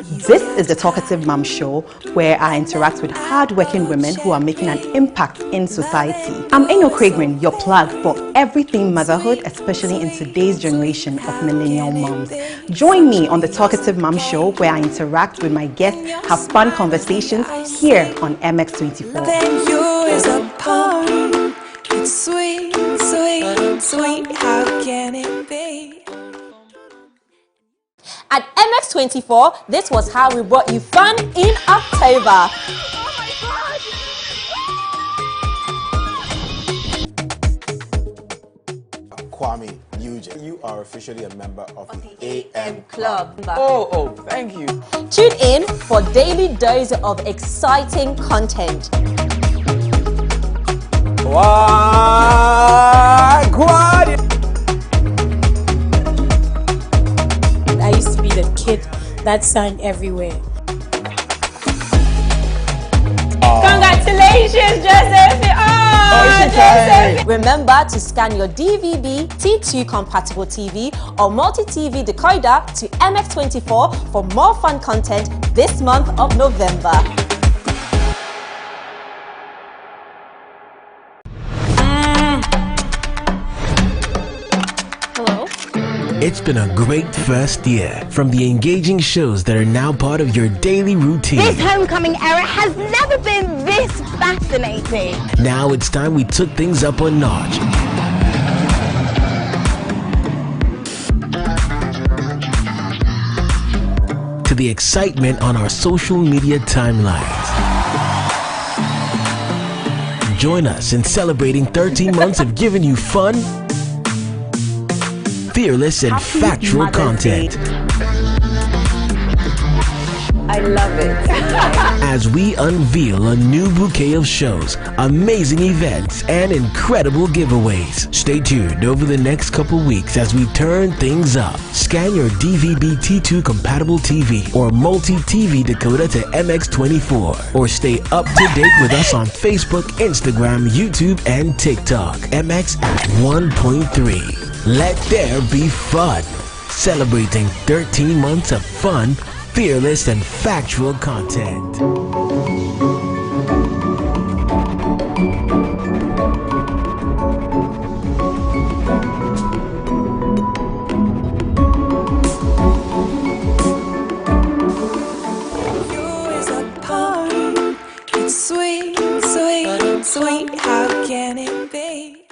This is the Talkative Mom Show, where I interact with hardworking women who are making an impact in society. I'm Eno Quagraine, your plug for everything motherhood, especially in today's generation of millennial moms. Join me on the Talkative Mom Show, where I interact with my guests, have fun conversations here on MX24. It's sweet, sweet, sweet, how can it be? At MX24, this was how we brought you fun in October. Kwame Nugent, you are officially a member of the AM Club. Oh, thank you. Tune in for daily dose of exciting content. I used to be the kid that sang everywhere. Congratulations, Joseph! Joseph! Remember to scan your DVB, T2 compatible TV or multi-TV decoder to MX24 for more fun content this month of November. It's been a great first year, from the engaging shows that are now part of your daily routine. This homecoming era has never been this fascinating. Now it's time we took things up a notch. To the excitement on our social media timelines. Join us in celebrating 13 months of giving you fun, fearless and factual content. I love it. As we unveil a new bouquet of shows, amazing events, and incredible giveaways. Stay tuned over the next couple weeks as we turn things up. Scan your DVB T2 compatible TV or multi-TV decoder to MX24, or stay up to date with us on Facebook, Instagram, YouTube, and TikTok. MX at 1.3. Let there be fun. Celebrating 13 months of fun, fearless, and factual content. It's sweet, sweet, sweet, how can it be?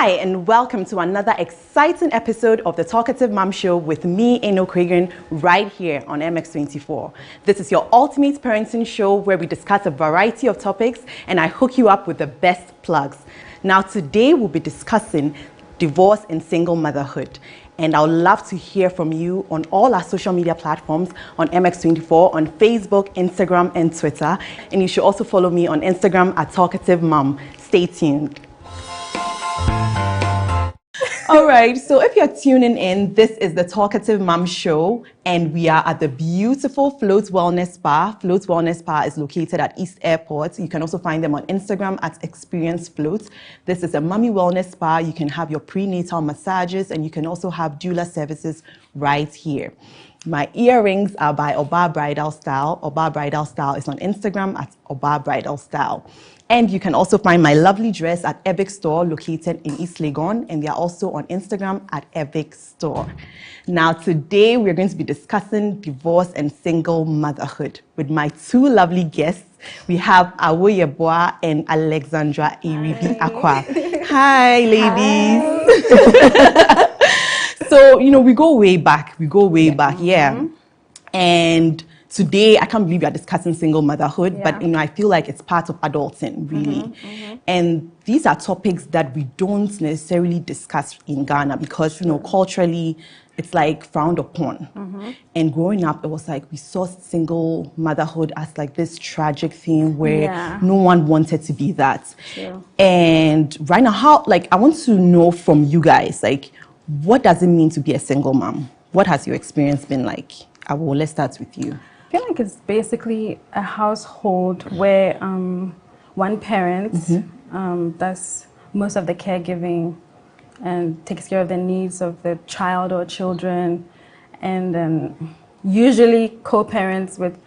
Hi, and welcome to another exciting episode of the Talkative Mom Show with me, Eno Quagraine, right here on MX24. This is your ultimate parenting show where we discuss a variety of topics and I hook you up with the best plugs. Now, today we'll be discussing divorce and single motherhood. And I would love to hear from you on all our social media platforms on MX24, on Facebook, Instagram, and Twitter. And you should also follow me on Instagram at Talkative Mom. Stay tuned. All right, so if you're tuning in, this is the Talkative Mom Show, and we are at the beautiful Float Wellness Spa. Float Wellness Spa is located at East Airport. You can also find them on Instagram at Experience Float. This is a mommy wellness spa. You can have your prenatal massages, and you can also have doula services right here. My earrings are by Oba Bridal Style. Oba Bridal Style is on Instagram at Oba Bridal Style. And you can also find my lovely dress at Evic Store, located in East Legon, and they are also on Instagram at Evic Store. Now, today we're going to be discussing divorce and single motherhood with my two lovely guests. We have Awoyeboa and Alexandra Iribi Aqua. Hi, ladies. Hi. So, we go way back. Yeah. And today, I can't believe we are discussing single motherhood, but I feel like it's part of adulting, really. And these are topics that we don't necessarily discuss in Ghana because, culturally, it's like frowned upon. And growing up, it was like we saw single motherhood as like this tragic thing where no one wanted to be that. True. And right now, I want to know from you guys, what does it mean to be a single mom? What has your experience been like? Let's start with you. I feel like it's basically a household where one parent does most of the caregiving and takes care of the needs of the child or children, and then usually co-parents with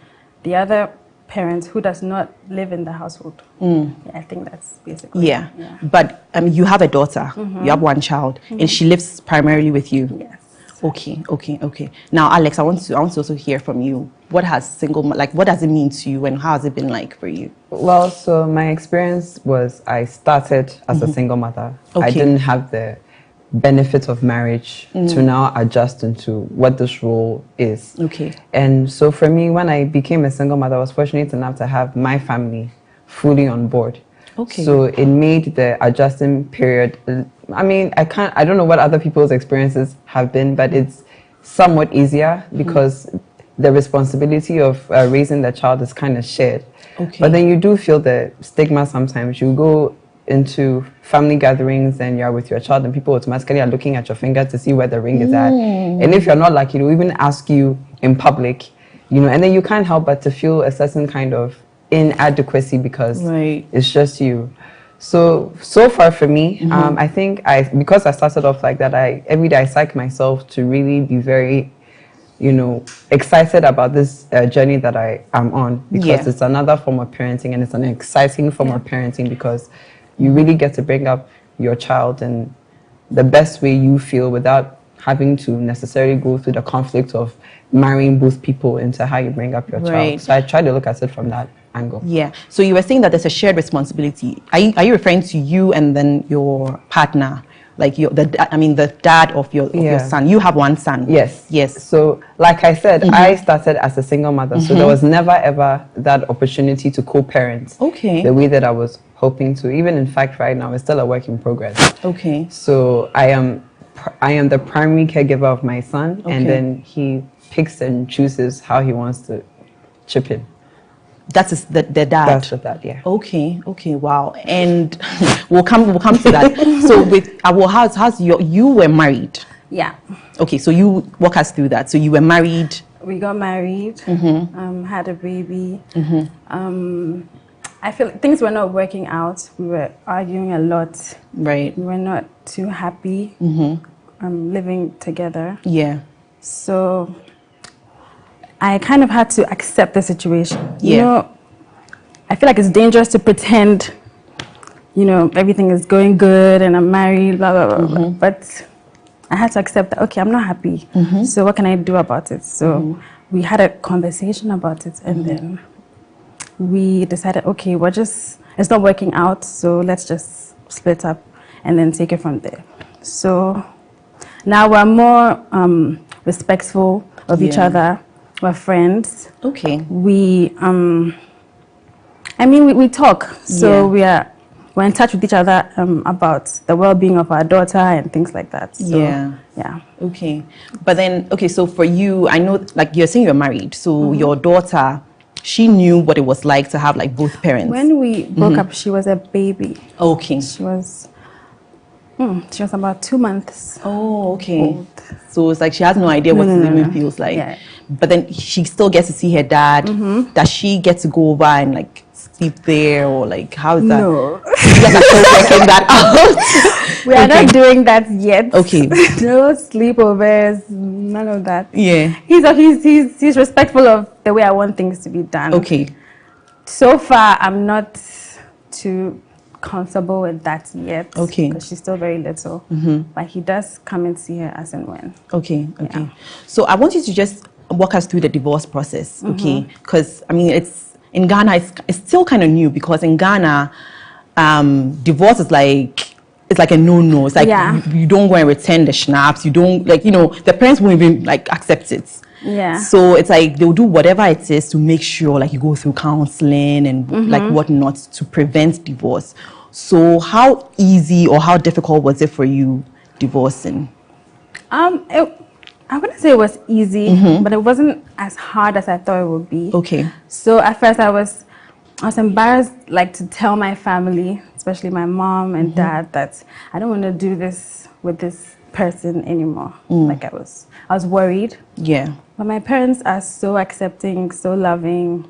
the other parent who does not live in the household. Yeah, I think that's basically. Yeah. But you have a daughter. You have one child, and she lives primarily with you. Yes. Okay. Now, Alex, I want to also hear from you. What has what does it mean to you, and how has it been like for you? Well, so my experience was I started as a single mother. I didn't have the benefit of marriage to now adjust into what this role is. Okay. And so for me, when I became a single mother, I was fortunate enough to have my family fully on board. Okay. So it made the adjusting period, I mean, I don't know what other people's experiences have been, but it's somewhat easier because the responsibility of raising the child is kind of shared. Okay. But then you do feel the stigma sometimes. You go into family gatherings and you're with your child and people automatically are looking at your finger to see where the ring is at. And if you're not lucky, they'll even ask you in public, and then you can't help but to feel a certain kind of inadequacy because it's just you. So far for me, I think because I started off like that, every day I psych myself to really be very, excited about this journey that I am on, because it's another form of parenting, and it's an exciting form of parenting because you really get to bring up your child in the best way you feel without having to necessarily go through the conflict of marrying both people into how you bring up your child. So I try to look at it from that angle. Yeah. So you were saying that there's a shared responsibility. Are you referring to you and then your partner? Like the dad of your son. You have one son. Yes. So like I said, I started as a single mother. So there was never ever that opportunity to co-parent. The way that I was hoping to. Even in fact, right now, it's still a work in progress. Okay. So I am the primary caregiver of my son, and then he picks and chooses how he wants to chip in. That's the dad. That's the dad, yeah. Okay, wow. And we'll come to that. So with how's you were married? Yeah. Okay, so you walk us through that. So you were married. We got married. Had a baby. I feel like things were not working out. We were arguing a lot. Right. We were not too happy living together. Yeah. So I kind of had to accept the situation. I feel like it's dangerous to pretend, everything is going good and I'm married, blah, blah, blah. But I had to accept that, okay, I'm not happy. So what can I do about it? So we had a conversation about it, and then we decided, okay, it's not working out, so let's just split up and then take it from there. So now we're more respectful of each other. We're friends. Okay. We talk. So we're in touch with each other about the well-being of our daughter and things like that. So, yeah. Okay. But then, so for you, I know, like you're saying you're married. So your daughter, she knew what it was like to have like both parents. When we broke up, she was a baby. Okay. She was about 2 months. Oh, okay. Old. So it's like she has no idea what it even feels like. Yeah. But then she still gets to see her dad. Does she get to go over and like sleep there, or like how is that? No. You guys are still working that out. We are not doing that yet. Okay. No sleepovers, none of that. Yeah. He's respectful of the way I want things to be done. Okay. So far, I'm not too comfortable with that yet. Okay. Because she's still very little. But he does come and see her as and when. Okay. Yeah. So I want you to just walk us through the divorce process, okay? Because I mean, it's in Ghana, it's still kind of new, because in Ghana, divorce is like a no-no. It's like you don't go and return the schnapps. You don't the parents won't even like accept it. Yeah. So it's like they'll do whatever it is to make sure like you go through counseling and like whatnot to prevent divorce. So how easy or how difficult was it for you divorcing? I wouldn't say it was easy, but it wasn't as hard as I thought it would be. Okay. So at first I was embarrassed, like, to tell my family, especially my mom and dad, that I don't want to do this with this person anymore. Like I was worried. Yeah. But my parents are so accepting, so loving,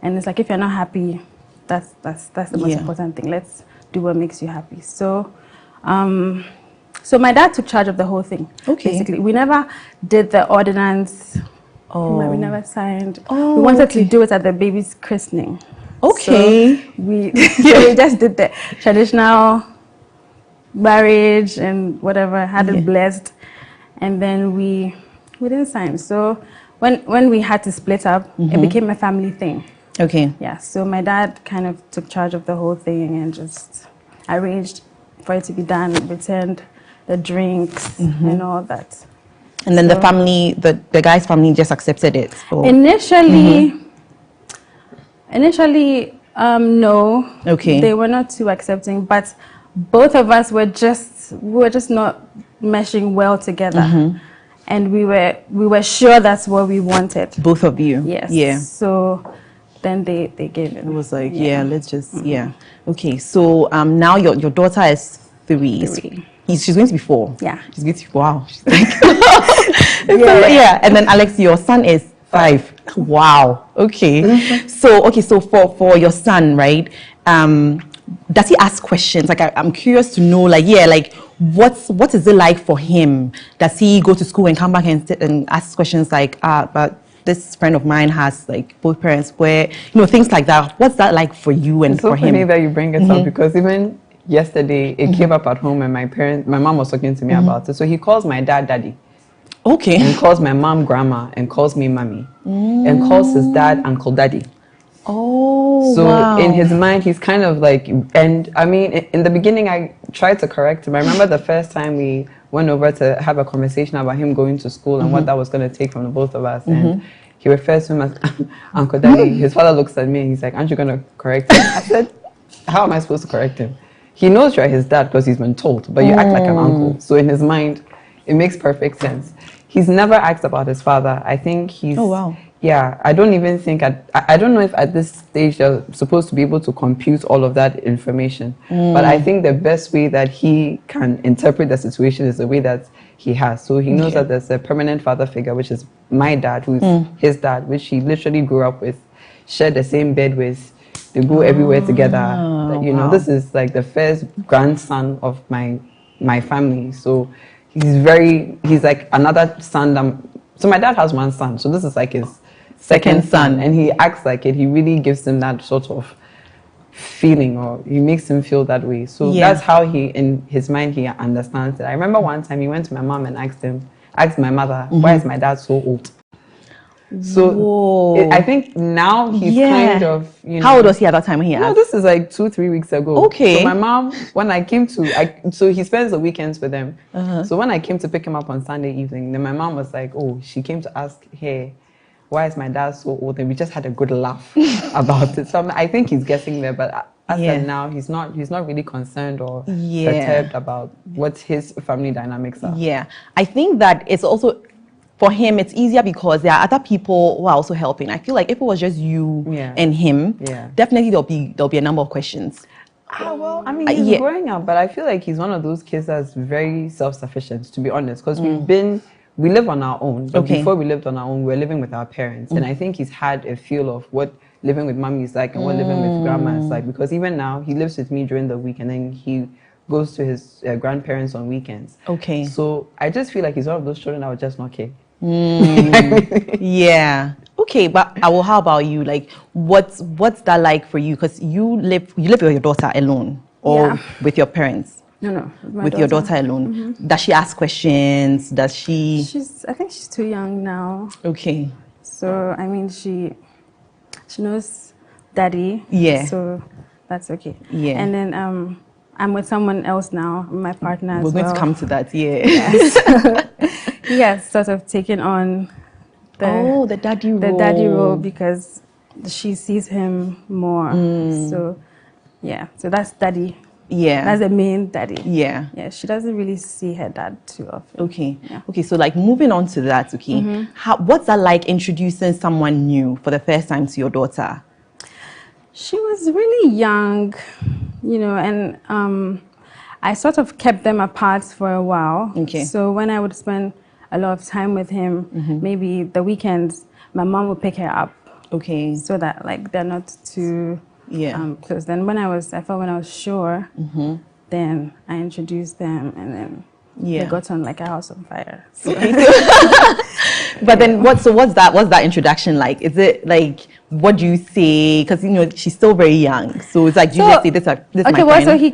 and it's like if you're not happy, that's the most important thing. Let's do what makes you happy. So, so my dad took charge of the whole thing. Okay. Basically, we never did the ordinance. Oh. We never signed. Oh, we wanted to do it at the baby's christening. Okay. So we just did the traditional marriage and whatever, had it blessed, and then we didn't sign. So when we had to split up, it became a family thing. Okay. Yeah. So my dad kind of took charge of the whole thing and just arranged for it to be done, returned the drinks and all that. And then the family, the guy's family just accepted it. Or? Initially, no. Okay. They were not too accepting, but both of us were just not meshing well together, and we were sure that's what we wanted. Both of you. Yes. Yeah. So then they gave it. It was like, let's just Okay. So now your daughter is 3. 3. She's going to be 4. Yeah. She's going to be, wow. She's like, And then Alex, your son is 5. Wow. Okay. So for your son, right? Does he ask questions? Like I'm curious to know, like what is it like for him? Does he go to school and come back and ask questions like, but this friend of mine has like both parents, where things like that. What's that like for you and for him? It's so funny that you bring it up, because even yesterday it came up at home and my mom was talking to me about it. So he calls my dad daddy. Okay. And calls my mom grandma and calls me mommy and calls his dad uncle daddy. Oh, so wow. in his mind, he's kind of like, and I mean, in the beginning, I tried to correct him. I remember the first time we went over to have a conversation about him going to school and what that was going to take from the both of us. And he refers to him as Uncle Daddy. His father looks at me and he's like, aren't you going to correct him? I said, how am I supposed to correct him? He knows you're his dad because he's been told, but you act like an uncle. So in his mind, it makes perfect sense. He's never asked about his father. I think he's... Oh, wow. Yeah, I don't even think... I don't know if at this stage you're supposed to be able to compute all of that information. But I think the best way that he can interpret the situation is the way that he has. So he knows that there's a permanent father figure, which is my dad, who's his dad, which he literally grew up with, shared the same bed with. They go everywhere together. This is like the first grandson of my family. So he's like another son. So my dad has one son. So this is like his second son. And he acts like it. He really gives him that sort of feeling, or he makes him feel that way. So that's how he, in his mind, he understands it. I remember one time he went to my mom and asked my mother, why is my dad so old? So I think now he's kind of, How old was he at that time when he asked? No, this is like 2-3 weeks ago. Okay. So my mom, when I came so he spends the weekends with them. So when I came to pick him up on Sunday evening, then my mom was like, oh, she came to ask, hey, why is my dad so old? And we just had a good laugh about it. So I think he's guessing there, but as of now, he's not really concerned or perturbed about what his family dynamics are. Yeah, I think that it's also... For him, it's easier because there are other people who are also helping. I feel like if it was just you and him, definitely there'll be a number of questions. Well, I mean, he's growing up, but I feel like he's one of those kids that's very self-sufficient, to be honest, because we live on our own. But before we lived on our own, we were living with our parents. And I think he's had a feel of what living with mommy is like and what living with grandma is like. Because even now, he lives with me during the week and then he goes to his grandparents on weekends. Okay. So I just feel like he's one of those children that would just not care. Yeah. Okay, but how about you? Like, what's that like for you? Because you live with your daughter alone, or with your parents? No, with your daughter alone. Does she ask questions? Does she? I think she's too young now. Okay. So I mean, she knows daddy. Yeah. So that's okay. Yeah. And then I'm with someone else now, my partner. We're going to come to that. Yeah. He has sort of taken on the daddy role because she sees him more. So that's daddy. Yeah, that's the main daddy. Yeah. She doesn't really see her dad too often. Okay. Okay, so like moving on to that. Okay, what's that like introducing someone new for the first time to your daughter? She was really young, and I sort of kept them apart for a while. Okay. So when I would spend a lot of time with him, maybe the weekends, my mom would pick her up. Okay. So that like they're not too close. Then when I felt when I was sure, then I introduced them, and then they got on like a house on fire. So. But then what's that introduction like? Is it like, what do you say? Because you know she's still very young, so it's like, do you just say this okay, my well, friend? so he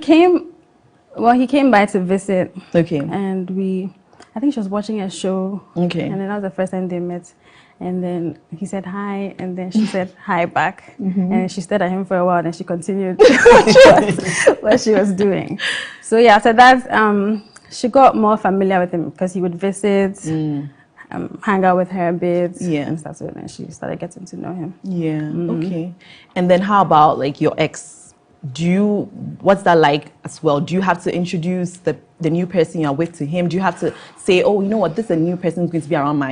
came by to visit. Okay. And I think she was watching a show. Okay. And then that was the first time they met. And then he said hi, and then she said hi back. And she stared at him for a while, and she continued what she was doing. So yeah, after that, she got more familiar with him because he would visit, hang out with her a bit. Yeah. And stuff. So then she started getting to know him. Yeah. Okay. And then how about like your ex? What's that like as well? Do you have to introduce the new person you're with to him? Do you have to say, oh, you know what, this is a new person who's going to be around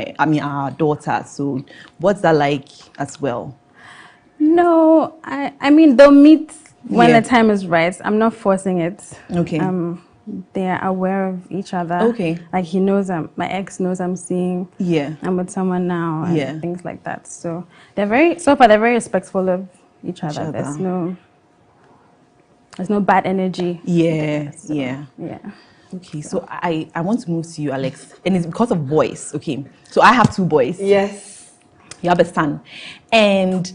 our daughter. So what's that like as well? No, I mean, they'll meet when the time is right. I'm not forcing it. Okay. They are aware of each other. Okay. Like he knows my ex knows I'm seeing. Yeah. I'm with someone now. And things like that. So they're very respectful of each other. There's no bad energy. Yeah. So, yeah. Okay, so I want to move to you, Alex, and it's because of boys. Okay, so I have 2 boys. Yes. You have a son, and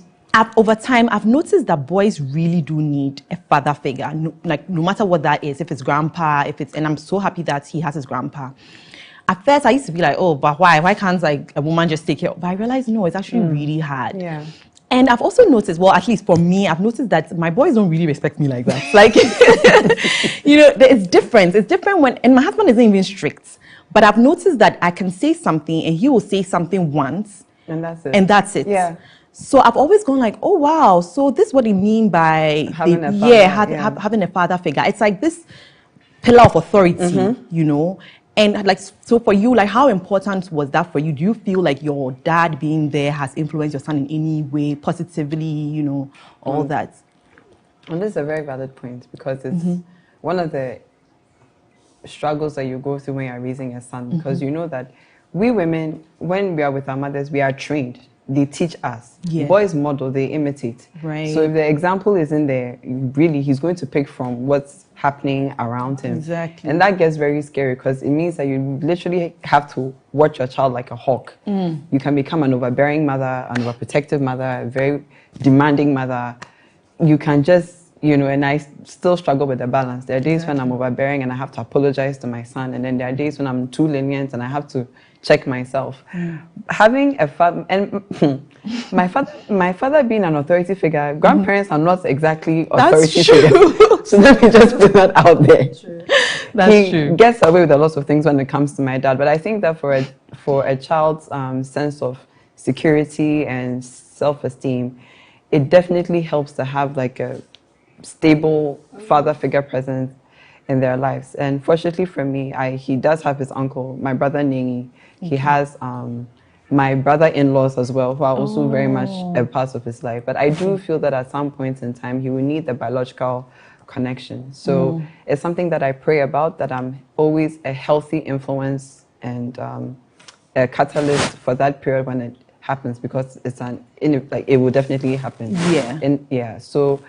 over time, I've noticed that boys really do need a father figure, no matter what that is, if it's grandpa, and I'm so happy that he has his grandpa. At first, I used to be like, oh, but why? Why can't like a woman just take care? But I realized, no, it's actually really hard. Yeah. And I've also noticed, well, at least for me, I've noticed that my boys don't really respect me like that. Like, you know, it's different. It's different and my husband isn't even strict. But I've noticed that I can say something and he will say something once. And that's it. Yeah. So I've always gone like, oh, wow. So this is what they mean by having a father. Having a father figure. It's like this pillar of authority, you know. And like, so for you, like, how important was that for you? Do you feel like your dad being there has influenced your son in any way, positively, you know, all that? And this is a very valid point because it's one of the struggles that you go through when you're raising a son, because you know that we women, when we are with our mothers, we are trained. They teach us. Yeah. Boys model, they imitate. Right. So if the example isn't there, really, he's going to pick from what's happening around him. Exactly. And that gets very scary because it means that you literally have to watch your child like a hawk. You can become an overbearing mother, an overprotective mother, a very demanding mother. You can just, you know, and I still struggle with the balance. There are days when I'm overbearing and I have to apologize to my son, and then there are days when I'm too lenient and I have to check myself. Having a father, and my father being an authority figure, grandparents are not exactly authority figures. So let me just put that out there. He gets away with a lot of things when it comes to my dad, but I think that for a child's sense of security and self-esteem, it definitely helps to have like a stable father figure present in their lives. And fortunately for me, he does have his uncle, my brother Ningi. He has my brother-in-laws as well, who are also very much a part of his life. But I do feel that at some point in time, he will need the biological connection. So it's something that I pray about, that I'm always a healthy influence and a catalyst for that period when it happens, because it's it will definitely happen. Yeah. So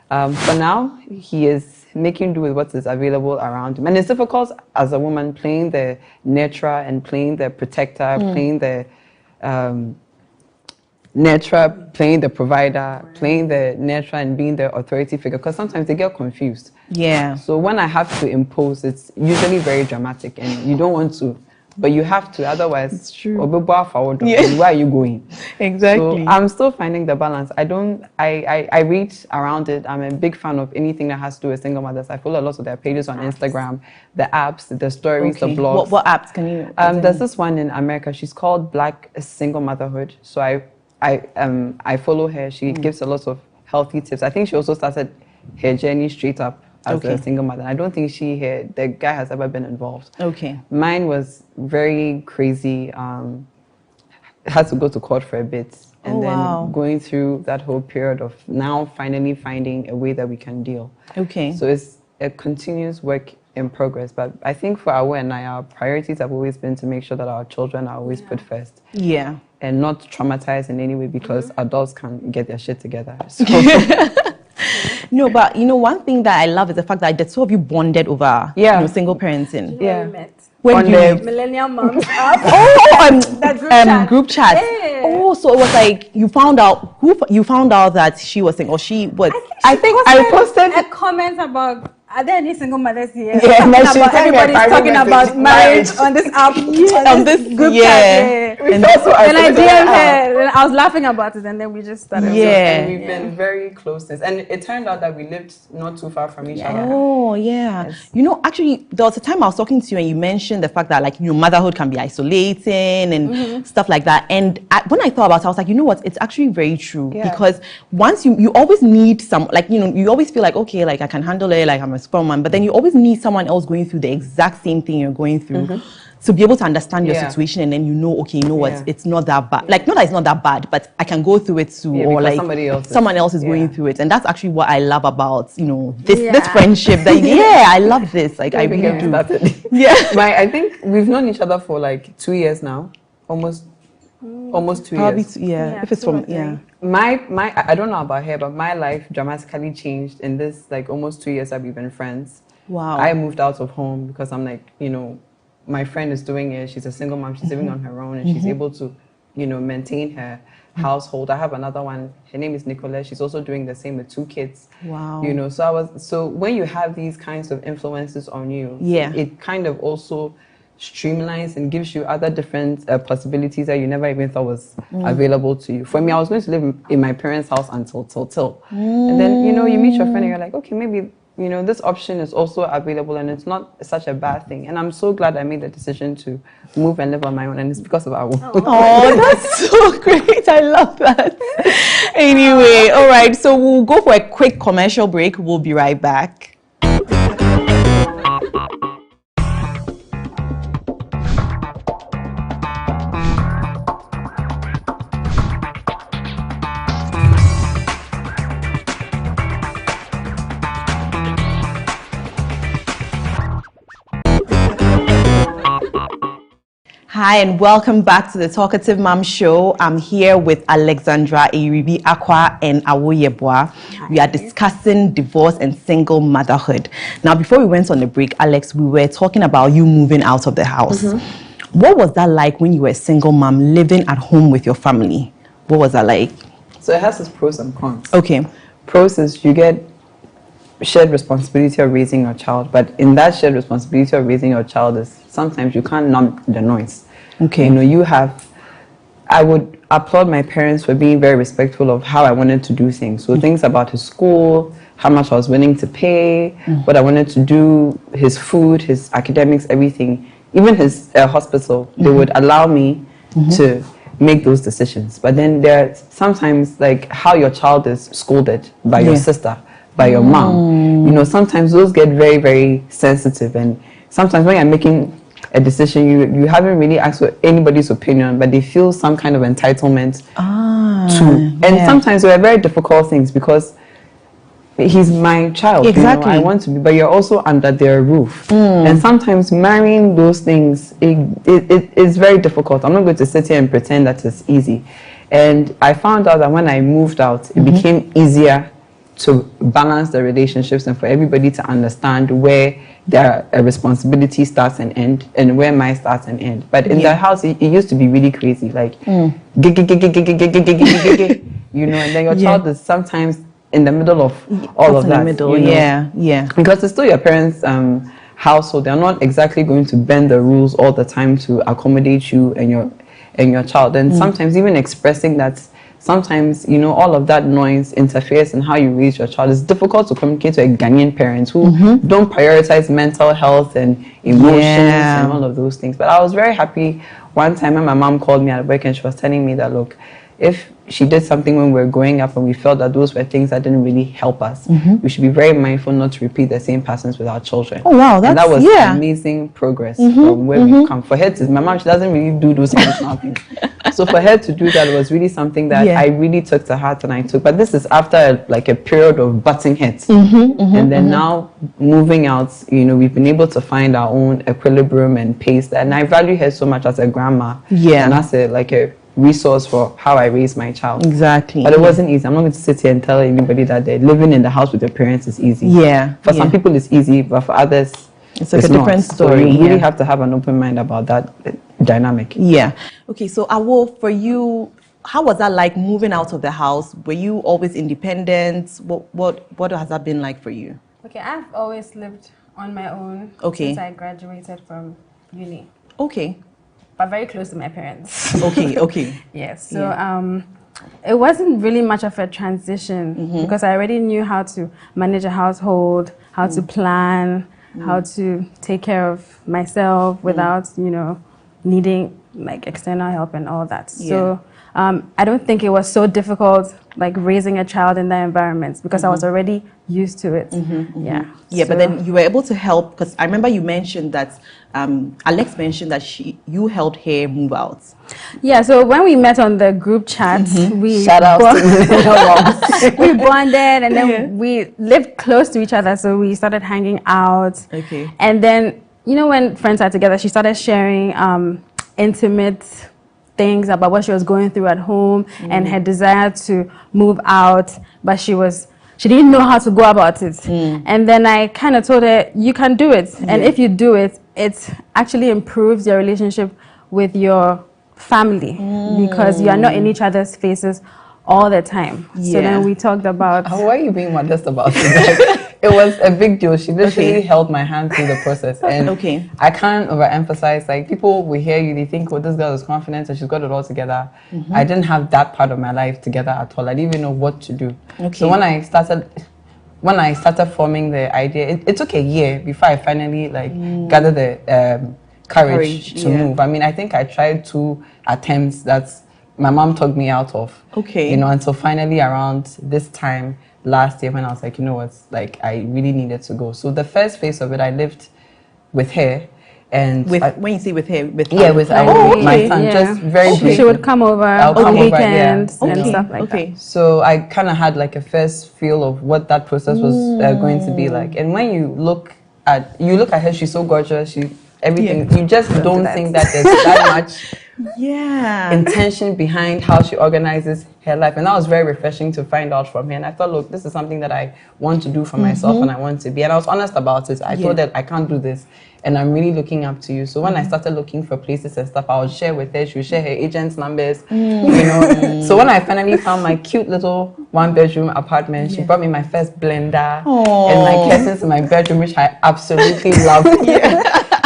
for now, he is making do with what is available around him. And it's difficult as a woman playing the nurturer and playing the protector, playing the nurturer, playing the provider, playing the nurturer and being the authority figure, because sometimes they get confused. Yeah. So when I have to impose, it's usually very dramatic and you don't want to. But you have to, otherwise, it's true. Where are you going? Exactly. So I'm still finding the balance. I read around it. I'm a big fan of anything that has to do with single mothers. I follow lots of their pages on Instagram, the apps, the stories, the blogs. What apps can you? There's this one in America. She's called Black Single Motherhood. So I follow her. She gives a lot of healthy tips. I think she also started her journey straight up as a single mother. I don't think the guy has ever been involved. Okay. Mine was very crazy. Had to go to court for a bit. And then going through that whole period of now finally finding a way that we can deal. Okay. So it's a continuous work in progress. But I think for Awo and I, our priorities have always been to make sure that our children are always put first. Yeah. And not traumatized in any way because adults can't get their shit together. So. No, but you know, one thing that I love is the fact that the two of you bonded over single parenting. Yeah. We met. When you Millennial Moms app. Oh, group chat. Yeah. Oh, so it was like you found out that she was single, or she was. I think I posted a comment about, are there any single mothers here? Yeah, everybody's talking about marriage on this app, on this group chat. And I DM'd her, and I was laughing about it, and then we just started. Yeah, and we've been very close since. And it turned out that we lived not too far from each other. Oh, yeah. Yes. You know, actually, there was a time I was talking to you, and you mentioned the fact that, like, you know, motherhood can be isolating and stuff like that. And when I thought about it, I was like, you know what? It's actually very true because once you always need some, like, you know, you always feel like, okay, like I can handle it, like I'm a superwoman, but then you always need someone else going through the exact same thing you're going through to be able to understand your situation, and then you know, okay, you know what, it's not that bad. Like, not that it's not that bad, but I can go through it too, or like someone else is going through it, and that's actually what I love about, you know, this friendship. That I love this. Like, I really do. I think we've known each other for like 2 years now, almost 2 years. If it's from my I don't know about her, but my life dramatically changed in this like almost 2 years that we've been friends. Wow. I moved out of home because I'm like, you know, my friend is doing it. She's a single mom. She's living on her own, and she's able to, you know, maintain her household. I have another one. Her name is Nicolette. She's also doing the same with 2 kids. Wow. You know, so when you have these kinds of influences on you, it kind of also streamlines and gives you other different possibilities that you never even thought was available to you. For me, I was going to live in my parents' house until and then, you know, you meet your friend and you're like, okay, maybe, you know, this option is also available and it's not such a bad thing. And I'm so glad I made the decision to move and live on my own, and it's because of our own. Oh, that's so great. I love that. Anyway, all right, so we'll go for a quick commercial break. We'll be right back. Hi, and welcome back to the Talkative Mom Show. I'm here with Alexandra Eribi Akwa and Awo Yeboah. We are discussing divorce and single motherhood. Now, before we went on the break, Alex, we were talking about you moving out of the house. What was that like when you were a single mom living at home with your family? What was that like? So it has its pros and cons. Okay. Pros is you get shared responsibility of raising your child, but in that shared responsibility of raising your child is sometimes you can't numb the noise. Okay. You know, I would applaud my parents for being very respectful of how I wanted to do things. So things about his school, how much I was willing to pay, what I wanted to do, his food, his academics, everything, even his hospital, they would allow me to make those decisions. But then there's sometimes like how your child is scolded by your sister, by your mom. You know, sometimes those get very, very sensitive, and sometimes when you're making a decision, you haven't really asked for anybody's opinion, but they feel some kind of entitlement to. And sometimes they're very difficult things because he's my child. Exactly. You know, I want to be, but you're also under their roof. And sometimes marrying those things, it is very difficult. I'm not going to sit here and pretend that it's easy. And I found out that when I moved out, it became easier to balance the relationships and for everybody to understand where their responsibility starts and end, and where mine starts and end. But in the house, it used to be really crazy, like you know, and then your child is sometimes in the middle of all of that. In the middle, you know? Because it's still your parents' household. They're not exactly going to bend the rules all the time to accommodate you and your child. And sometimes even expressing that. Sometimes, you know, all of that noise interferes in how you raise your child. It's difficult to communicate to a Ghanaian parent who don't prioritize mental health and emotions and all of those things. But I was very happy one time when my mom called me at work and she was telling me that, look, if she did something when we were growing up and we felt that those were things that didn't really help us, we should be very mindful not to repeat the same patterns with our children. Oh wow, and that was amazing progress from where we've come. For her to, my mom, she doesn't really do those emotional things. So for her to do that was really something that I really took to heart, and I took. But this is after like a period of butting heads, and then now moving out, you know, we've been able to find our own equilibrium and pace. And I value her so much as a grandma, and as a resource for how I raise my child. Exactly. But it wasn't easy. I'm not going to sit here and tell anybody that living in the house with your parents is easy. For some people it's easy, but for others it's like a different story. So you really have to have an open mind about that dynamic. Okay, so Awo, for you, how was that like moving out of the house? Were you always independent? What has that been like for you? Okay, I've always lived on my own since I graduated from uni. Okay. But very close to my parents. Okay. Yes. So it wasn't really much of a transition because I already knew how to manage a household, how to plan, how to take care of myself without, you know, needing like external help and all that. So I don't think it was so difficult like raising a child in that environment because I was already used to it. So, but then you were able to help, because I remember you mentioned that Alex mentioned that you helped her move out. So when we met on the group chat, we shout out to we bonded, and then we lived close to each other, so we started hanging out. And then, you know, when friends are together, she started sharing intimate things about what she was going through at home and her desire to move out, but she didn't know how to go about it. And then I kind of told her, you can do it. And if you do it, it actually improves your relationship with your family because you are not in each other's faces all the time. So then we talked about... Why are you being modest about it? It was a big deal. She literally held my hand through the process. And I can't overemphasize, like, people will hear you, they think, oh, this girl is confident and she's got it all together. I didn't have that part of my life together at all. I didn't even know what to do. So when I started forming the idea, it took a year before I finally gathered the courage to move. I mean, I think I tried 2 attempts that my mom talked me out of. You know, until finally around this time last year when I was like, you know what, like I really needed to go. So the first phase of it, I lived with her. And when you say with her, with my son, just very briefly. She would come over on weekends and stuff like that. So I kind of had like a first feel of what that process was going to be like. And when you look at her, she's so gorgeous. Everything. You just don't think that there's that much intention behind how she organizes her life. And that was very refreshing to find out from her. And I thought, look, this is something that I want to do for myself and I want to be. And I was honest about it. I told her I can't do this. And I'm really looking up to you. So when I started looking for places and stuff, I would share with her. She would share her agent's numbers, you know. So when I finally found my cute little 1-bedroom apartment, she brought me my first blender and my curtains in my bedroom, which I absolutely love.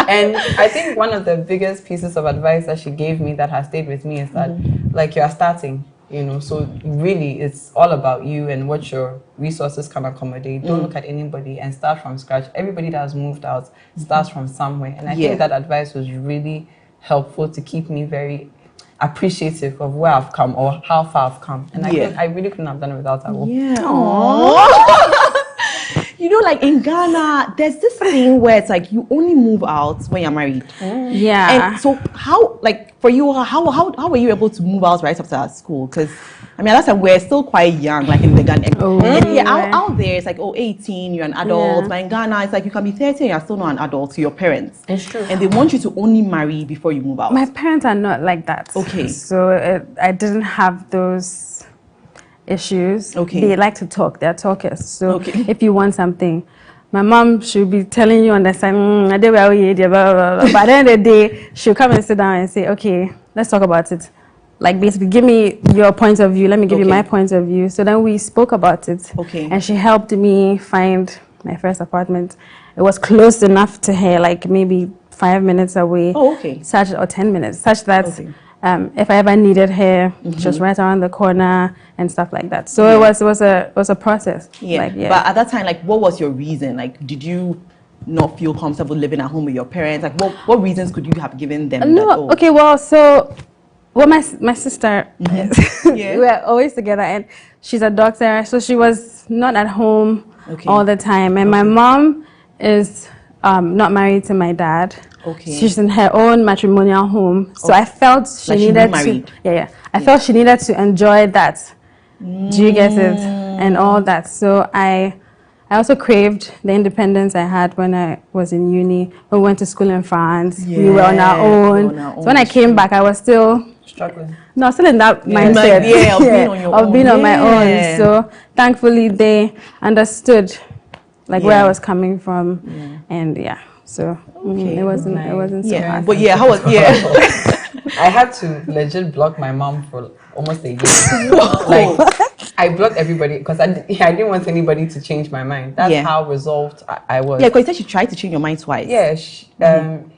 And I think one of the biggest pieces of advice that she gave me that has stayed with me is that, like, you are starting, you know, so really it's all about you and what your resources can accommodate. Don't look at anybody and start from scratch. Everybody that has moved out starts from somewhere. And I think that advice was really helpful to keep me very appreciative of where I've come or how far I've come. And I think I really couldn't have done it without her. You know, like in Ghana, there's this thing where it's like you only move out when you're married. And so how, like for you, how were you able to move out right after school? Because I mean, last time we're still quite young, like in the Ghana. Out there, it's like, 18, you're an adult. But in Ghana, it's like you can be 30 and you're still not an adult to your parents. It's true. And they want you to only marry before you move out. My parents are not like that. So I didn't have those issues. They like to talk. They're talkers. So if you want something, my mom should be telling you on the side, but at the end of the day, she'll come and sit down and say, okay, let's talk about it. Like basically, give me your point of view. Let me give you my point of view. So then we spoke about it. And she helped me find my first apartment. It was close enough to her, like maybe 5 minutes away. Such, or 10 minutes, such that if I ever needed her, she was right around the corner and stuff like that. So it was a process. But at that time, like, what was your reason? Like, did you not feel comfortable living at home with your parents? Like, what reasons could you have given them? No. Well, so Well, my sister, we were always together, and she's a doctor, so she was not at home all the time. And my mom is not married to my dad. She's in her own matrimonial home. So I felt she needed to. I felt she needed to enjoy that. Do you get it? And all that. So I also craved the independence I had when I was in uni. We went to school in France. We were on our own. So when I came back, I was still struggling. No, still in that mindset. Of being on my own. So thankfully, they understood where I was coming from, and so it wasn't so hard. But how was I had to legit block my mom for almost a year. I blocked everybody because I didn't want anybody to change my mind. That's how resolved I was. Yeah, because you said she tried to change your mind twice. Yeah,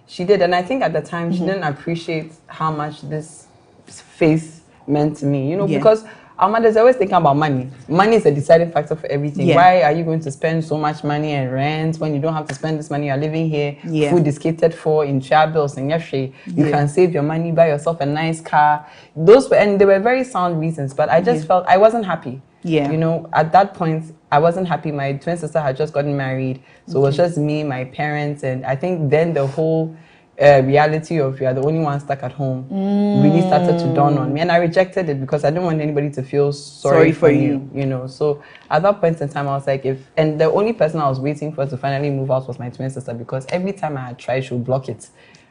she did, and I think at the time she didn't appreciate how much this phase meant to me. Because our mothers always thinking about money. Money is a deciding factor for everything. Why are you going to spend so much money and rent when you don't have to spend this money? You're living here. Food is catered for in share bills and you can save your money, buy yourself a nice car. And they were very sound reasons, but I just felt I wasn't happy. At that point, I wasn't happy. My twin sister had just gotten married, so it was just me, my parents, and I think then the whole reality of you're the only one stuck at home really started to dawn on me, and I rejected it because I didn't want anybody to feel sorry for you. So at that point in time I was like, and the only person I was waiting for to finally move out was my twin sister, because every time I had tried, she would block it.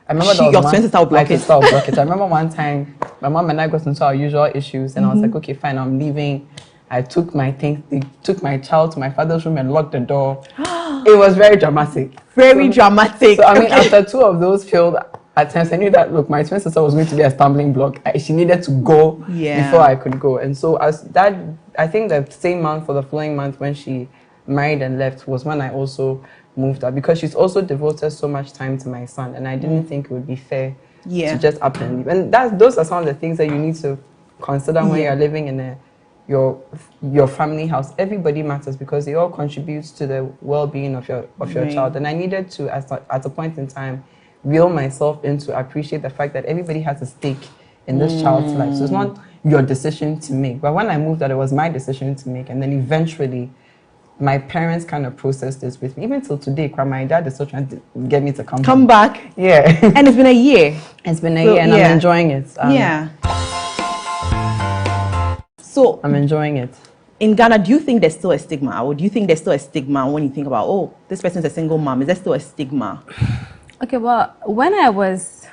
I remember your twin sister would block it. I remember one time my mom and I got into our usual issues, and I was like, okay, fine, I'm leaving. I took my things, they took my child to my father's room and locked the door. It was very dramatic. Dramatic. So, I mean, after 2 of those failed attempts, I knew that, look, my twin sister was going to be a stumbling block. She needed to go before I could go. And so, I think the same month, for the following month, when she married and left, was when I also moved out, because she's also devoted so much time to my son. And I didn't think it would be fair to just up and leave. And those are some of the things that you need to consider when you're living in your family house. Everybody matters because they all contribute to the well-being of your child. And I needed to, at a point in time, reel myself in to appreciate the fact that everybody has a stake in this child's life. So it's not your decision to make. But when I moved out, it was my decision to make. And then eventually, my parents kind of processed this with me. Even till today, my dad is still trying to get me to come back. Yeah. And it's been a year. It's been a year, and I'm enjoying it. So I'm enjoying it. In Ghana, do you think there's still a stigma? Or do you think there's still a stigma when you think about, oh, this person's a single mom? Is there still a stigma? Okay, well, when I was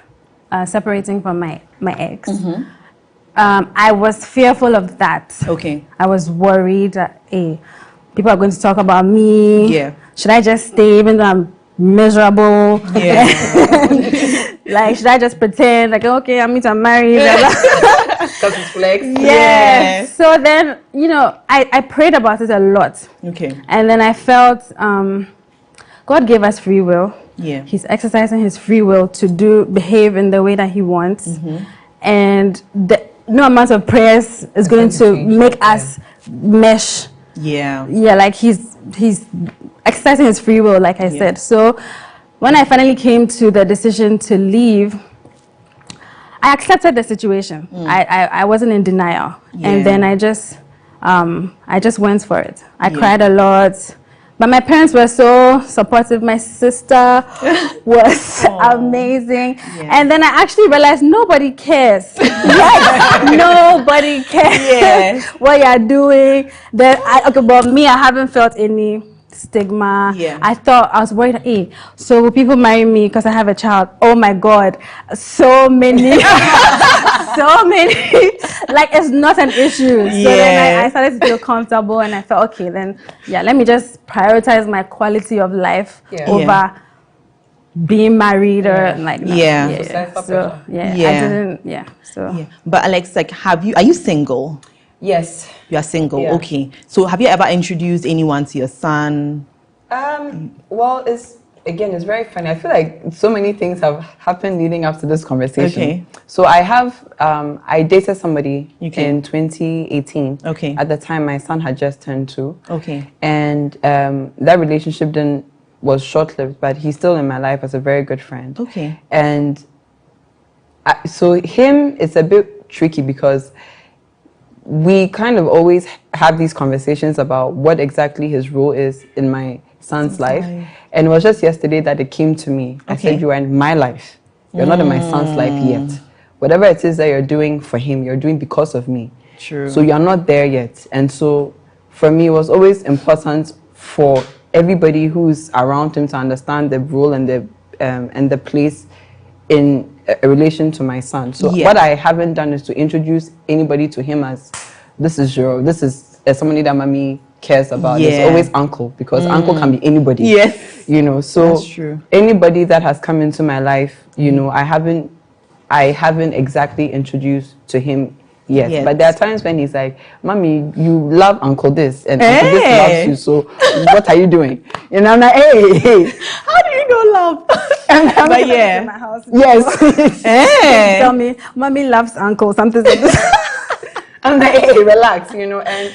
separating from my ex, I was fearful of that. Okay. I was worried that, hey, people are going to talk about me. Yeah. Should I just stay even though I'm miserable? Yeah. Should I just pretend okay, I'm married? Because it's flex. Yeah. So then, I prayed about it a lot. Okay. And then I felt God gave us free will. Yeah. He's exercising his free will to behave in the way that he wants. And no amount of prayers is going to make us mesh. Yeah. Yeah, he's exercising his free will, like I said. So when I finally came to the decision to leave, I accepted the situation. I wasn't in denial. And then I just went for it. I cried a lot. But my parents were so supportive. My sister was amazing. And then I actually realized nobody cares. Nobody cares what you're doing. But me, I haven't felt any stigma. I was worried, hey, so will people marry me because I have a child? Oh my God, so many. So many. It's not an issue. So then I started to feel comfortable, and I felt, okay, then let me just prioritize my quality of life over being married or So I didn't. So But Alex, are you single? Yes. You are single. Okay. So have you ever introduced anyone to your son? Well, it's very funny. I feel like so many things have happened leading up to this conversation. Okay. So I dated somebody in 2018. Okay. At the time, my son had just turned 2. Okay. And that relationship was short-lived, but he's still in my life as a very good friend. Okay. And so him, it's a bit tricky because we kind of always have these conversations about what exactly his role is in my son's life. And it was just yesterday that it came to me. I said, you are in my life. You're not in my son's life yet. Whatever it is that you're doing for him, you're doing because of me. True. So you're not there yet. And so for me, it was always important for everybody who's around him to understand the role and the place in a relation to my son. So what I haven't done is to introduce anybody to him as this is somebody that mommy cares about. There's always uncle, because uncle can be anybody. Yes. You know, so that's true. Anybody that has come into my life, you know, I haven't exactly introduced to him yet. But there are times when he's like, Mommy, you love Uncle this, and Uncle this loves you, so what are you doing? And I'm like, hey. How do you know love? But In my house, yes. tell me, Mommy loves Uncle, something like this. I'm like, hey, relax, you know. And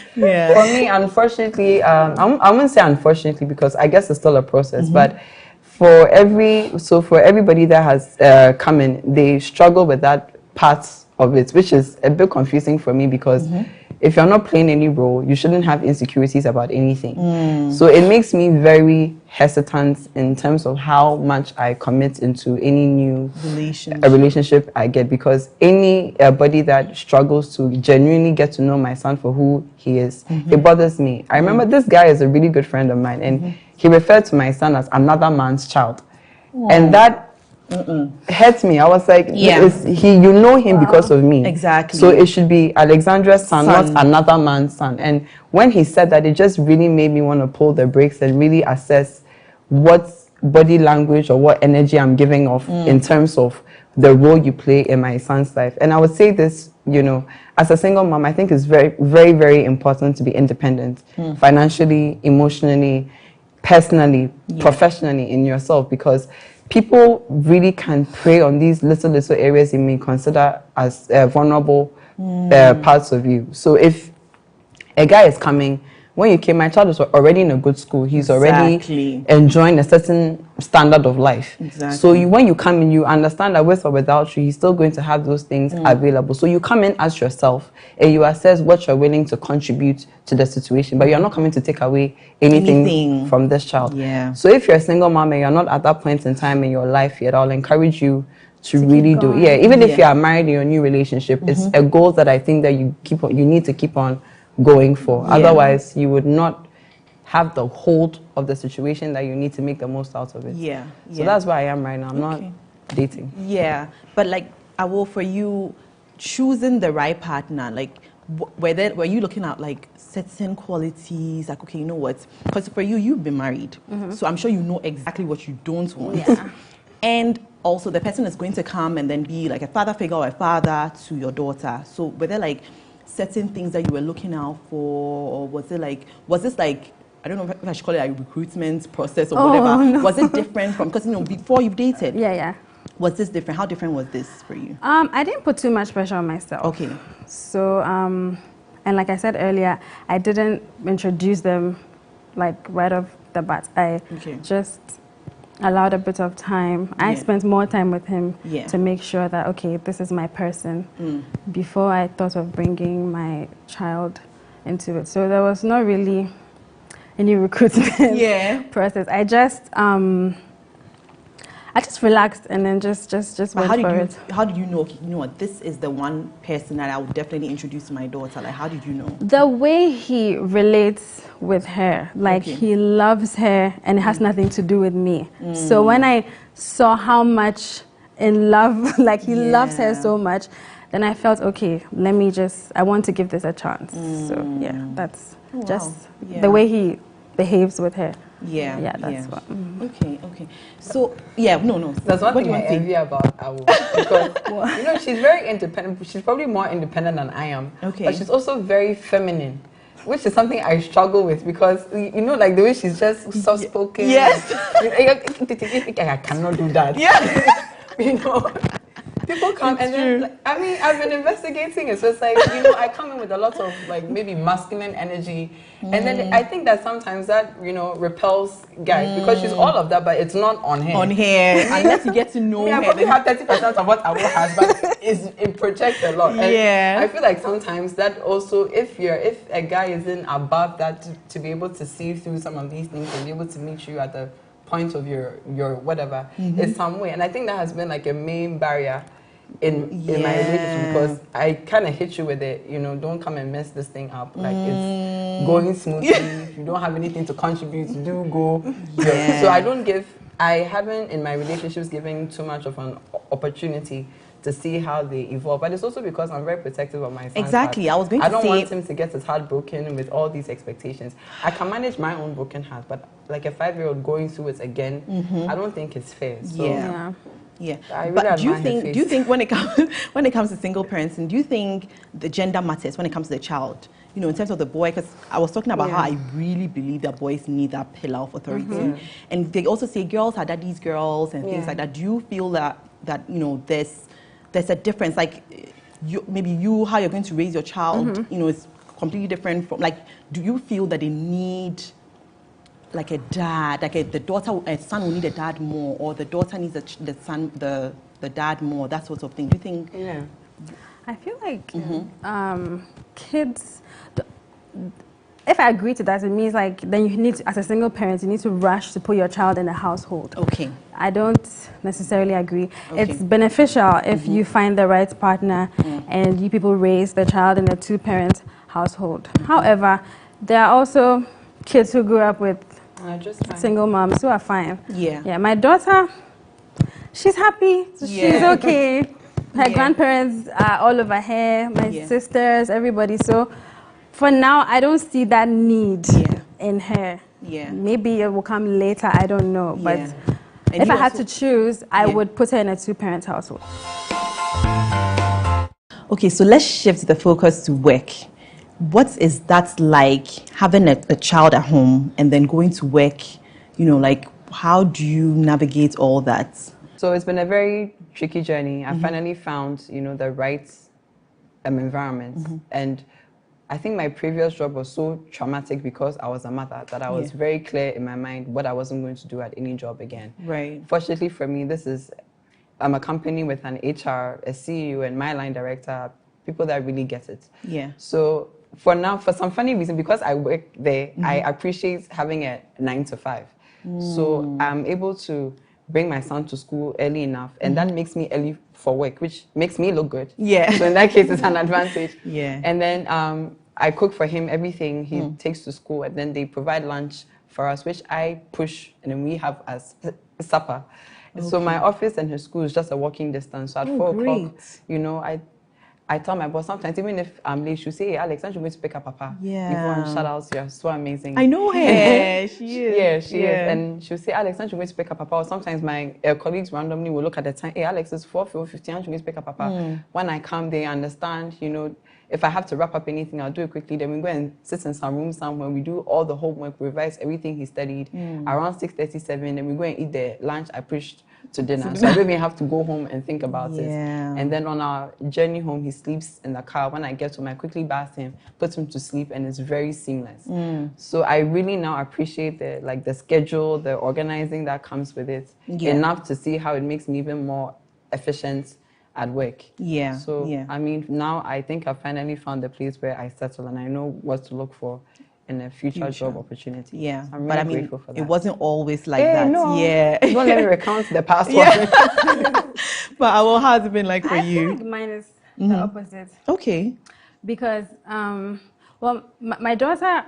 for me, unfortunately, I wouldn't say unfortunately, because I guess it's still a process, but for everybody that has come in, they struggle with that part of it, which is a bit confusing for me, because if you're not playing any role, you shouldn't have insecurities about anything. So it makes me very hesitant in terms of how much I commit into any new relationship I get, because anybody that struggles to genuinely get to know my son for who he is, it bothers me. I remember this guy is a really good friend of mine, and he referred to my son as another man's child. And that hurt me. I was like, you know him because of me. Exactly. So it should be Alexandra's son, not another man's son. And when he said that, it just really made me want to pull the brakes and really assess what body language or what energy I'm giving off in terms of the role you play in my son's life. And I would say this, you know, as a single mom, I think it's very, very, very important to be independent, financially, emotionally, personally, professionally, in yourself, because people really can prey on these little areas you may consider as vulnerable parts of you. So if a guy is coming, when you came, my child is already in a good school. He's already enjoying a certain standard of life. So when you come in, you understand that with or without you, he's still going to have those things available. So you come in as yourself and you assess what you're willing to contribute to the situation, but you're not coming to take away anything from this child. So if you're a single mom and you're not at that point in time in your life yet, I'll encourage you to really do. Even if you are married in your new relationship, it's a goal that I think that you need to keep on going for. Otherwise, you would not have the hold of the situation that you need to make the most out of it. So that's where I am right now. I'm not dating. But like, for you, choosing the right partner, like, were you looking at like certain qualities, like, okay, you know what? Because for you, you've been married, so I'm sure you know exactly what you don't want. And also, the person is going to come and then be like a father figure or a father to your daughter. So were there like certain things that you were looking out for, or was this like, I don't know if I should call it a recruitment process or whatever. No. Was it different from, because, you know, before you've dated? Was this different? How different was this for you? I didn't put too much pressure on myself. So, and like I said earlier, I didn't introduce them like right off the bat. I just allowed a bit of time. I spent more time with him to make sure that, okay, this is my person, before I thought of bringing my child into it. So there was not really any recruitment process. I just relaxed and then just went for it. How did you know, okay, you know what, this is the one person that I would definitely introduce to my daughter? Like, how did you know? The way he relates with her, like he loves her and it has nothing to do with me. So when I saw how much in love, like he loves her so much, then I felt, okay, I want to give this a chance. So yeah, that's the way he behaves with her. That's what. Okay. So no. There's one thing I envy about Awu, because you know, she's very independent. She's probably more independent than I am. But she's also very feminine, which is something I struggle with, because you know, like the way she's just soft spoken. I cannot do that. You know. People come and then, like, I mean, I've been investigating it. So it's like, you know, I come in with a lot of like maybe masculine energy. And then I think that sometimes that, you know, repels guys because she's all of that, but it's not on her. On her, unless you get to know her. I probably have 30% of what Awo has, but it projects a lot. And I feel like sometimes that also, if a guy isn't above that to be able to see through some of these things and be able to meet you at the point of your whatever, is some way. And I think that has been like a main barrier in my relationship because I kind of hit you with it, you know, don't come and mess this thing up. Like it's going smoothly. If you don't have anything to contribute, do go. So I haven't in my relationships given too much of an opportunity to see how they evolve. But it's also because I'm very protective of my son. Exactly. I don't want him to get his heart broken with all these expectations. I can manage my own broken heart, but like a 5-year-old going through it again, I don't think it's fair. So yeah. Really but do you think when it comes to single parenting, do you think the gender matters when it comes to the child? You know, in terms of the boy, because I was talking about how I really believe that boys need that pillar of authority, and they also say girls are daddy's girls and things like that. Do you feel that you know there's a difference? Like how you're going to raise your child, you know, is completely different from like. Do you feel that they need like a dad, like a son will need a dad more, or the daughter needs the dad more, that sort of thing? Do you think? Yeah. I feel like kids, if I agree to that, it means like then you need to, as a single parent, you need to rush to put your child in a household. Okay. I don't necessarily agree. Okay. It's beneficial if you find the right partner and you people raise the child in a 2-parent household. However, there are also kids who grew up with single moms who are fine. Yeah. My daughter, she's happy. She's okay. Her grandparents are all over her, my sisters, everybody. So for now, I don't see that need in her. Maybe it will come later, I don't know. But if I had to choose, I would put her in a 2-parent household. Okay, so let's shift the focus to work. What is that like, having a child at home and then going to work? You know, like, how do you navigate all that? So it's been a very tricky journey. I finally found, you know, the right environment. And I think my previous job was so traumatic because I was a mother that I was very clear in my mind what I wasn't going to do at any job again. Right. Fortunately for me, I'm a company with an HR, a CEO, and my line director, people that really get it. Yeah. So for now, for some funny reason, because I work there, I appreciate having a 9 to 5. So I'm able to bring my son to school early enough, and that makes me early for work, which makes me look good. Yeah. So in that case, it's an advantage. Yeah. And then I cook for him everything he takes to school, and then they provide lunch for us, which I push, and then we have as supper. Okay. So my office and his school is just a walking distance. So at 4 o'clock, you know, I tell my boss sometimes, even if I'm late, she'll say, hey, Alex, aren't you going to pick up Papa? Yeah. Before and shout out, you're so amazing. I know her. She is. Yeah, she is. And she'll say, Alex, aren't you going to pick up Papa? Or sometimes my colleagues randomly will look at the time, hey, Alex, it's 4:50, aren't you going to pick up Papa? When I come, they understand, you know, if I have to wrap up anything, I'll do it quickly. Then we go and sit in some room somewhere. We do all the homework, we revise everything he studied. Around 6:37, then we go and eat the lunch I pushed to dinner. So I don't even have to go home and think about it. And then on our journey home, he sleeps in the car. When I get home, I quickly bath him, put him to sleep, and it's very seamless. So I really now appreciate the schedule, the organizing that comes with it, enough to see how it makes me even more efficient at work. So I mean, now I think I finally found the place where I settle and I know what to look for in a future job opportunity. Yeah, I'm really grateful for that. It wasn't always like that. No. Yeah. Don't let me recount the past one. But how has it been like for you? I feel like mine is the opposite. Okay. Because, well, my daughter,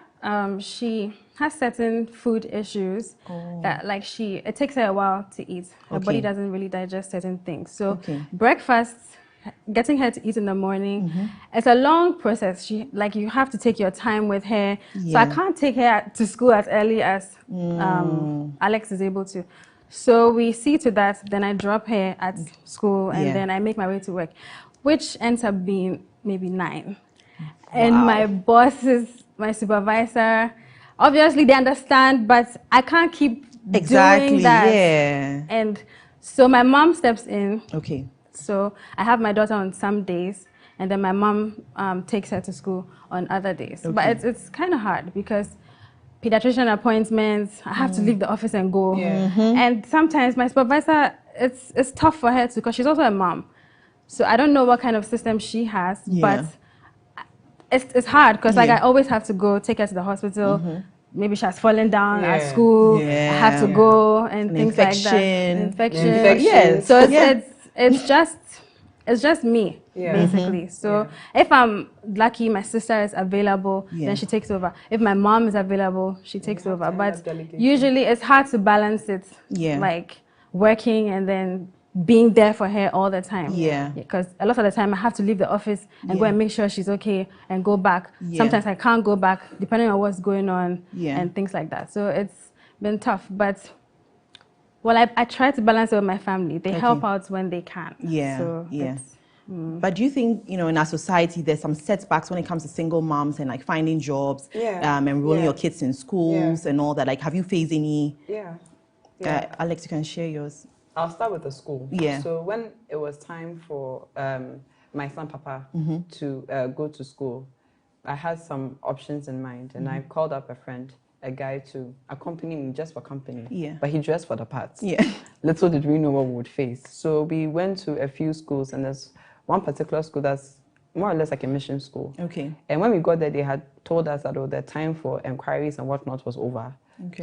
she has certain food issues that, like, it takes her a while to eat. Her body doesn't really digest certain things. So breakfast, getting her to eat in the morning, it's a long process. You have to take your time with her. So I can't take her to school as early as Alex is able to. So we see to that, then I drop her at school and then I make my way to work, which ends up being maybe 9. And my bosses, my supervisor, obviously they understand, but I can't keep doing that. And so my mom steps in. So I have my daughter on some days, and then my mom takes her to school on other days. Okay. But it's kind of hard because pediatrician appointments, I have to leave the office and go. And sometimes my supervisor, it's tough for her too, because she's also a mom. So I don't know what kind of system she has, but it's hard because like I always have to go take her to the hospital. Maybe she has fallen down at school. I have to go and things like that. Infection. Yes. So it's just me, basically. So if I'm lucky, my sister is available, then she takes over. If my mom is available, she takes over. But usually it's hard to balance it, like working and then being there for her all the time. Because a lot of the time I have to leave the office and go and make sure she's okay and go back. Sometimes I can't go back depending on what's going on and things like that. So it's been tough, but well, I try to balance it with my family. They help out when they can. But do you think, you know, in our society, there's some setbacks when it comes to single moms and like finding jobs, enrolling your kids in schools and all that? Like, have you faced any? Alex, you can share yours. I'll start with the school. So when it was time for my son Papa to go to school, I had some options in mind, and I called up a guy to accompany me just for company. But he dressed for the parts. Little did we know what we would face. So we went to a few schools, and there's one particular school that's more or less like a mission school. And when we got there, they had told us that the time for inquiries and whatnot was over.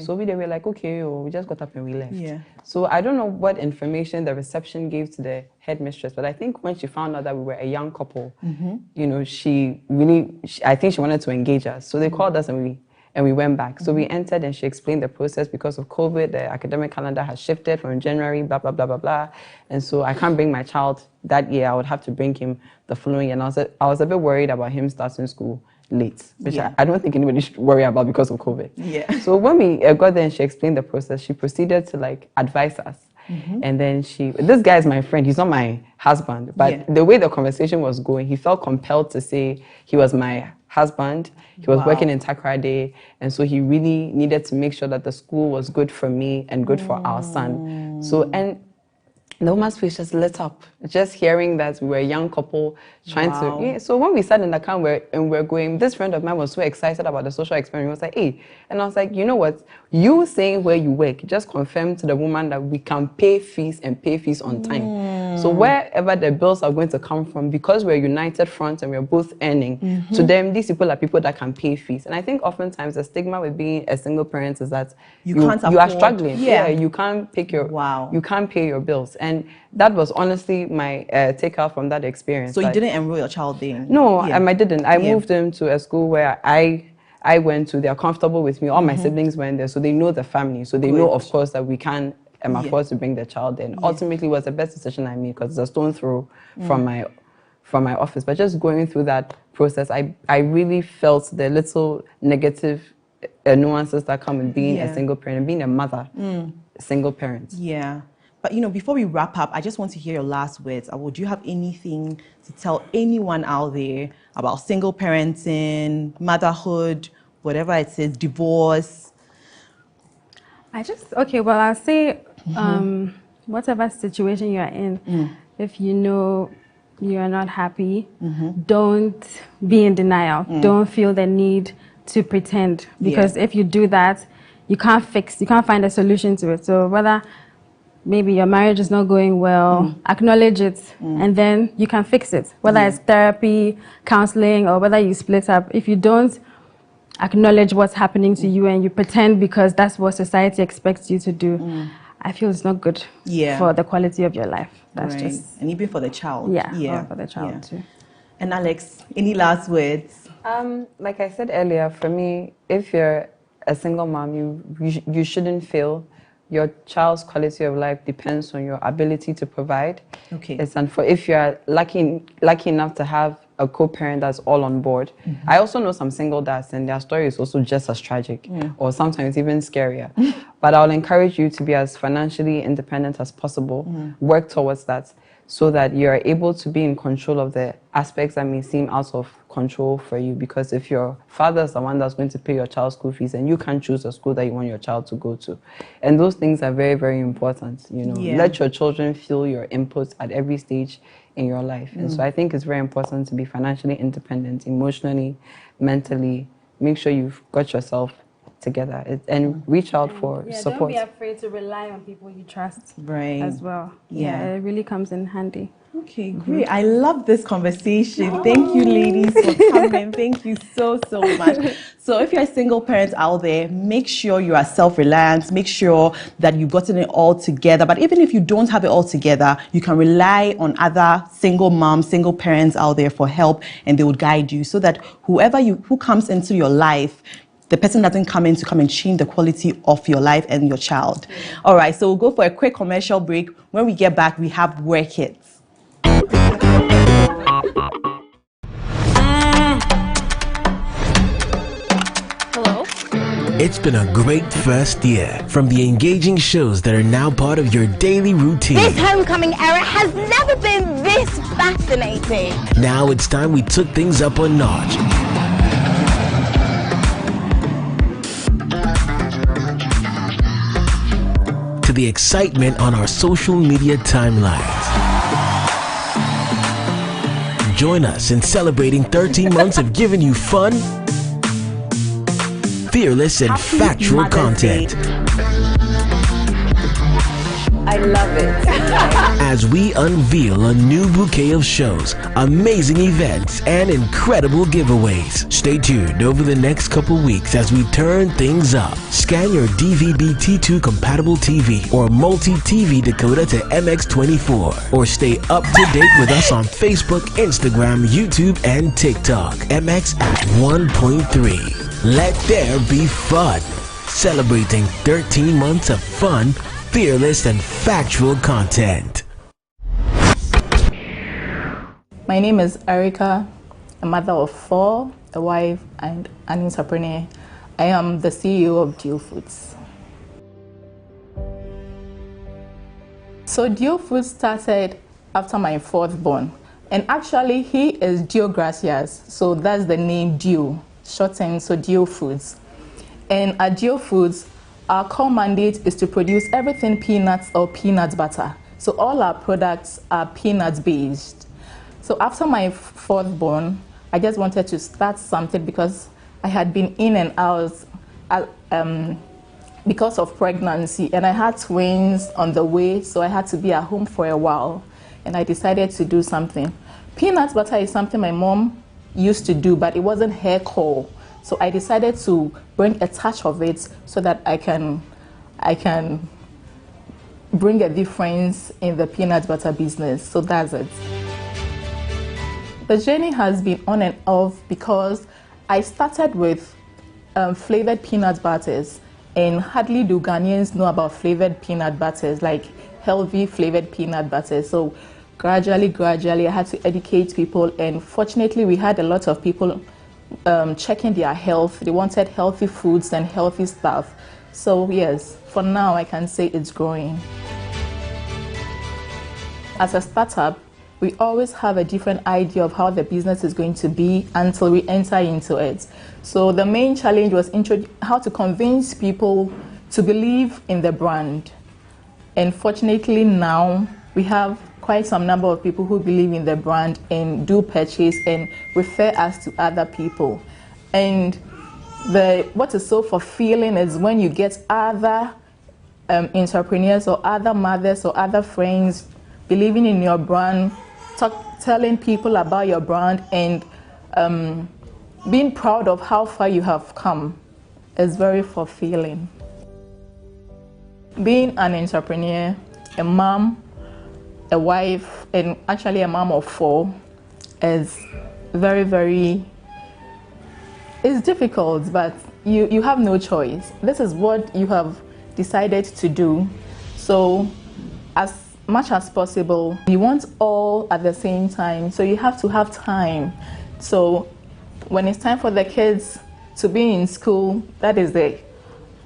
So they were like, okay, we just got up and we left. So I don't know what information the reception gave to the headmistress, but I think when she found out that we were a young couple, you know, I think she wanted to engage us. So they called us and we went back. So we entered and she explained the process. Because of COVID, the academic calendar has shifted from January, blah, blah, blah, blah, blah. And so I can't bring my child that year. I would have to bring him the following year. And I was a bit worried about him starting school late, which I don't think anybody should worry about because of COVID. So when we got there and she explained the process, she proceeded to like advise us. And then this guy is my friend, he's not my husband, but the way the conversation was going, he felt compelled to say he was my husband. He was working in Takoradi, and so he really needed to make sure that the school was good for me and good for our son. So, and the woman's face just lit up, just hearing that we were a young couple trying to. So when we sat in the car and we're going, this friend of mine was so excited about the social experiment. He was like, hey, and I was like, you know what? You saying where you work just confirmed to the woman that we can pay fees and pay fees on time. So wherever the bills are going to come from, because we're united front and we're both earning, to them, these people are people that can pay fees. And I think oftentimes the stigma with being a single parent is that you are struggling. You can't pick your, you can't pay your bills. And that was honestly my takeout from that experience. So you didn't enroll your child there? No, I didn't. I moved him to a school where I went to. They're comfortable with me. All my siblings went there, so they know the family. So they know, of course, that we can afford to bring the child in. Ultimately, it was the best decision I made because it's a stone throw from my office. But just going through that process, I really felt the little negative nuances that come with being a single parent and being a mother, single parent. But, you know, before we wrap up, I just want to hear your last words. Would you have anything to tell anyone out there about single parenting, motherhood, whatever it is, divorce? Well, I'll say whatever situation you're in, if you know you're not happy, don't be in denial. Don't feel the need to pretend. Because if you do that, you can't find a solution to it. So whether maybe your marriage is not going well, acknowledge it, and then you can fix it. Whether it's therapy, counseling, or whether you split up. If you don't acknowledge what's happening to you and you pretend because that's what society expects you to do, I feel it's not good for the quality of your life. That's just... And even for the child. For the child too. And Alex, any last words? Like I said earlier, for me, if you're a single mom, you shouldn't feel your child's quality of life depends on your ability to provide. And if you're lucky enough to have a co-parent that's all on board. I also know some single dads and their story is also just as tragic or sometimes even scarier. But I'll encourage you to be as financially independent as possible. Work towards that. so that you're able to be in control of the aspects that may seem out of control for you. Because if your father's the one that's going to pay your child's school fees, and you can't choose the school that you want your child to go to, and those things are very, very important. You know, let your children feel your input at every stage in your life. And so I think it's very important to be financially independent, emotionally, mentally. Make sure you've got yourself together and reach out for support. Don't be afraid to rely on people you trust as well. It really comes in handy. Okay, great. I love this conversation. Thank you, ladies, for coming. Thank you so much. So if you're a single parent out there, make sure you are self-reliant. Make sure that you've gotten it all together. But even if you don't have it all together, you can rely on other single moms, single parents out there for help, and they would guide you so that who comes into your life, the person doesn't come in to come and change the quality of your life and your child. All right, so we'll go for a quick commercial break. When we get back, we have Work It. Hello? It's been a great first year, from the engaging shows that are now part of your daily routine. This homecoming era has never been this fascinating. Now it's time we took things up a notch. To the excitement on our social media timelines. Join us in celebrating 13 months of giving you fun, fearless and factual content. I love it. As we unveil a new bouquet of shows, amazing events, and incredible giveaways. Stay tuned over the next couple weeks as we turn things up. Scan your DVB T2 compatible TV or multi-TV decoder to MX24. Or stay up to date with us on Facebook, Instagram, YouTube, and TikTok. MX at 1.3. Let there be fun. Celebrating 13 months of fun, fearless and factual content. My name is Erica, a mother of 4, a wife, and an entrepreneur. I am the CEO of Dio Foods. So Dio Foods started after my 4th born, and actually he is Dio Gracias, so that's the name Dio, shortened, so Dio Foods. And at Dio Foods, our core mandate is to produce everything peanuts or peanut butter. So all our products are peanut based. So after my 4th born, I just wanted to start something because I had been in and out because of pregnancy, and I had twins on the way, so I had to be at home for a while, and I decided to do something. Peanut butter is something my mom used to do, but it wasn't her call. So I decided to bring a touch of it so that I can bring a difference in the peanut butter business. So that's it. The journey has been on and off because I started with flavored peanut butters, and hardly do Ghanaians know about flavored peanut butters, like healthy flavored peanut butters. So gradually I had to educate people, and fortunately we had a lot of people checking their health. They wanted healthy foods and healthy stuff. So yes, for now I can say it's growing. As a startup, we always have a different idea of how the business is going to be until we enter into it. So the main challenge was how to convince people to believe in the brand. And fortunately now we have quite some number of people who believe in the brand and do purchase and refer us to other people. And what is so fulfilling is when you get other entrepreneurs or other mothers or other friends believing in your brand, telling people about your brand, and being proud of how far you have come is very fulfilling. Being an entrepreneur, a mom, a wife, and actually a mom of 4 is very, it's difficult, but you have no choice. This is what you have decided to do. So as much as possible, you want all at the same time, so you have to have time. So when it's time for the kids to be in school, that is the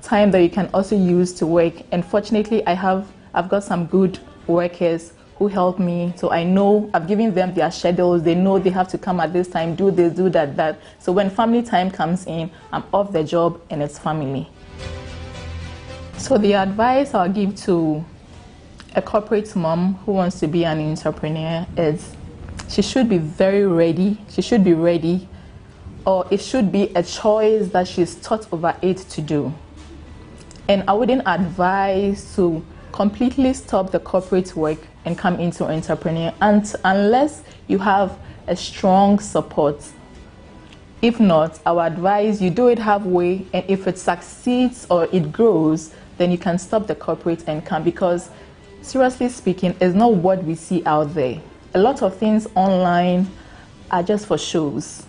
time that you can also use to work. And fortunately, I've got some good workers who who help me. So I know I've given them their schedules. They know they have to come at this time, do this, do that. So when family time comes in, I'm off the job and it's family. So the advice I'll give to a corporate mom who wants to be an entrepreneur is she should be very ready. She should be ready, or it should be a choice that she's thought over it to do. And I wouldn't advise to completely stop the corporate work and come into entrepreneur unless you have a strong support. If not, I would advise you do it halfway, and if it succeeds or it grows, then you can stop the corporate and come, because seriously speaking, it's not what we see out there. A lot of things online are just for shows.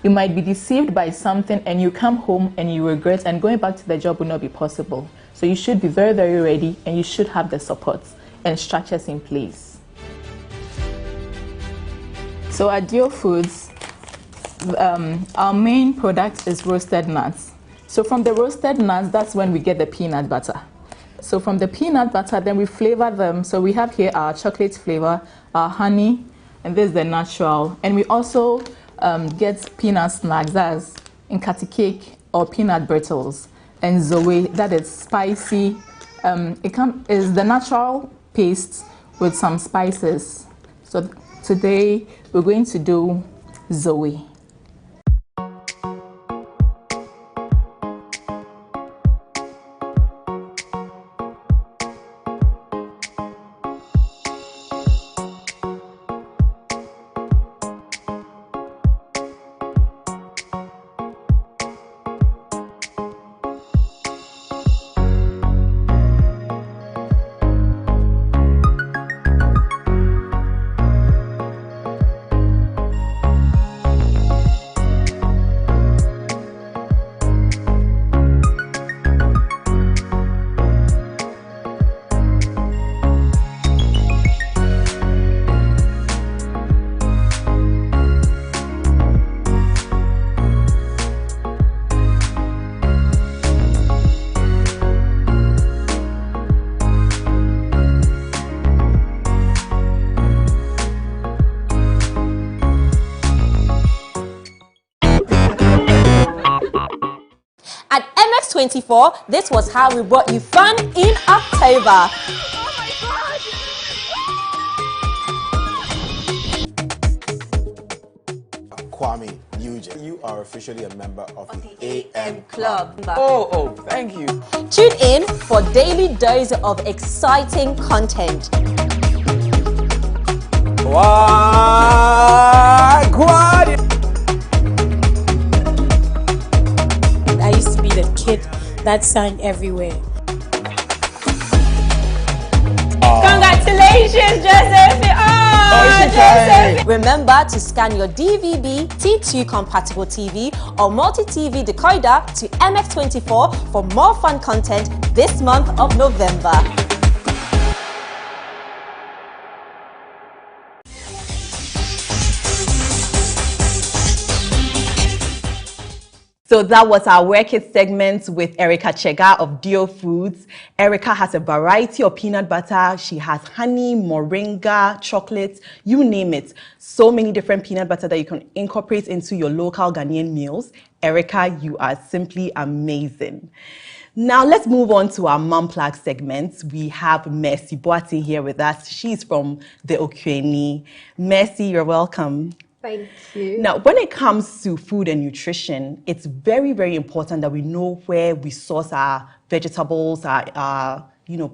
You might be deceived by something and you come home and you regret, and going back to the job will not be possible. So you should be very, very ready, and you should have the support and structures in place. So at Dio Foods, our main product is roasted nuts. So from the roasted nuts, that's when we get the peanut butter. So from the peanut butter, then we flavor them. So we have here our chocolate flavor, our honey, and this is the natural. And we also get peanut snacks, that's Nkati cake or peanut brittles, and Zoe, that is spicy. It is the natural paste with some spices. So today we're going to do Zoe. At MX24, this was how we brought you fun in October. Kwame, you are officially a member of the AM Club. Oh, thank you. Tune in for daily dose of exciting content. I used to be the kid that sang everywhere. Congratulations, Josephine! Josephine! Remember to scan your DVB T2 compatible TV or multi-TV decoder to MX24 for more fun content this month of November. So that was our Work It segment with Erica Chega of Dio Foods. Erica has a variety of peanut butter. She has honey, moringa, chocolate, you name it. So many different peanut butter that you can incorporate into your local Ghanaian meals. Erica, you are simply amazing. Now let's move on to our Mom Plug segment. We have Mercy Boati here with us. She's from the Okwini. Mercy, you're welcome. Thank you. Now, when it comes to food and nutrition, it's very, very important that we know where we source our vegetables, our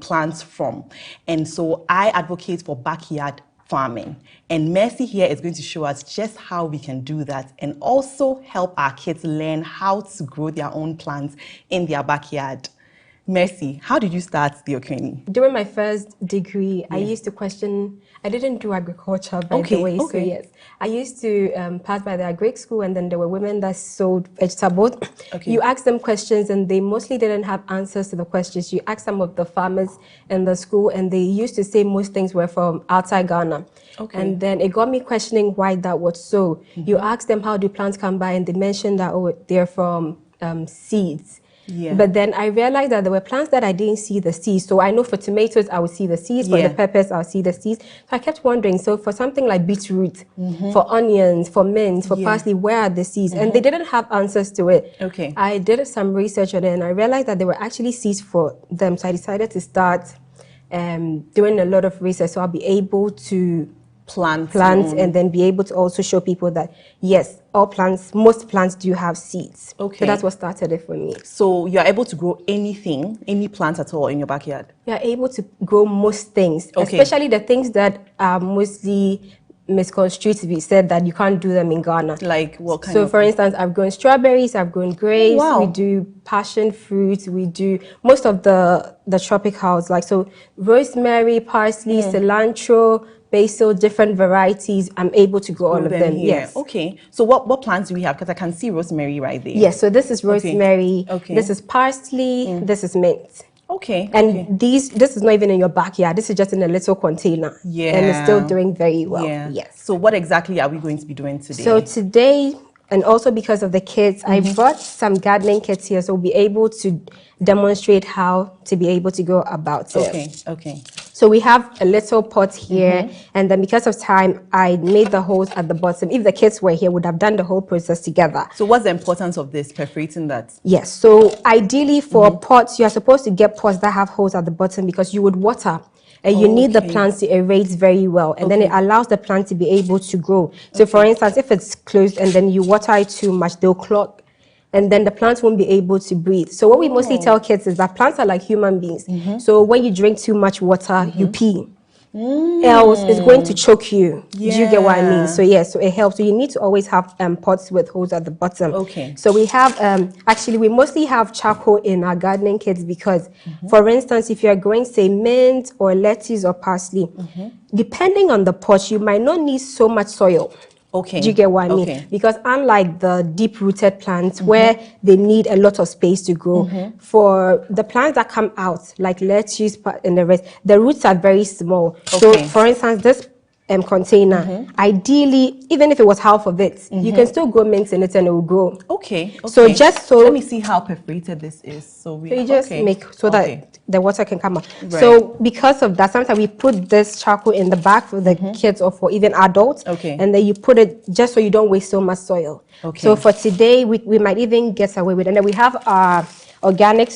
plants from. And so I advocate for backyard farming. And Mercy here is going to show us just how we can do that and also help our kids learn how to grow their own plants in their backyard. Mercy, how did you start the Okwini? During my first degree, I used to question, I didn't do agriculture, by the way, so yes. I used to pass by the agric school, and then there were women that sold vegetables. You ask them questions, and they mostly didn't have answers to the questions. You ask some of the farmers in the school, and they used to say most things were from outside Ghana. And then it got me questioning why that was so. You ask them how do plants come by, and they mentioned that, oh, they're from seeds. Yeah. But then I realized that there were plants that I didn't see the seeds. So I know for tomatoes, I would see the seeds. For the peppers, I'll see the seeds. So I kept wondering, so for something like beetroot, for onions, for mint, for parsley, where are the seeds? And they didn't have answers to it. Okay. I did some research on it, and I realized that there were actually seeds for them. So I decided to start doing a lot of research, so I'll be able to plant and then be able to also show people that yes, most plants do have seeds. Okay. So that's what started it for me. So you're able to grow anything, any plant at all in your backyard? You're able to grow most things, especially the things that are mostly misconstrued to be said that you can't do them in Ghana. Like what kind So of? for instance, I've grown strawberries, I've grown grapes, we do passion fruit, we do most of the tropicals, like so rosemary, parsley, cilantro, basil, different varieties. I'm able to grow all of them. Yes. Okay. So what plants do we have? Because I can see rosemary right there. Yes. So this is rosemary. Okay. This is parsley. This is mint. Okay. And this is not even in your backyard. This is just in a little container. Yeah. And it's still doing very well. Yeah. Yes. So what exactly are we going to be doing today? So today, and also because of the kids, I brought some gardening kits here, so we'll be able to demonstrate how to be able to go about it. Okay. Okay. So we have a little pot here, and then because of time, I made the holes at the bottom. If the kids were here, would have done the whole process together. So what's the importance of this, perforating that? Yes. So ideally for pots, you are supposed to get pots that have holes at the bottom because you would water. And you need the plants to aerate very well, and then it allows the plant to be able to grow. So for instance, if it's closed and then you water it too much, they'll clog, and then the plants won't be able to breathe. So what we mostly tell kids is that plants are like human beings. So when you drink too much water, you pee. Else it's going to choke you. Do you get what I mean? So so it helps. So you need to always have pots with holes at the bottom. Okay. So we have actually we mostly have charcoal in our gardening kits because for instance, if you're growing say mint or lettuce or parsley, depending on the pot, you might not need so much soil. Okay. Do you get what I mean? Because unlike the deep-rooted plants where they need a lot of space to grow, for the plants that come out, like lettuce and the rest, the roots are very small. So for instance, this container, ideally, even if it was half of it, you can still grow mint in it and it will grow. Okay. So just so... Let me see how perforated this is. So you just make so that the water can come out. Right. So because of that, sometimes we put this charcoal in the back for the kids or for even adults. Okay. And then you put it just so you don't waste so much soil. Okay. So for today, we might even get away with it. And then we have our organic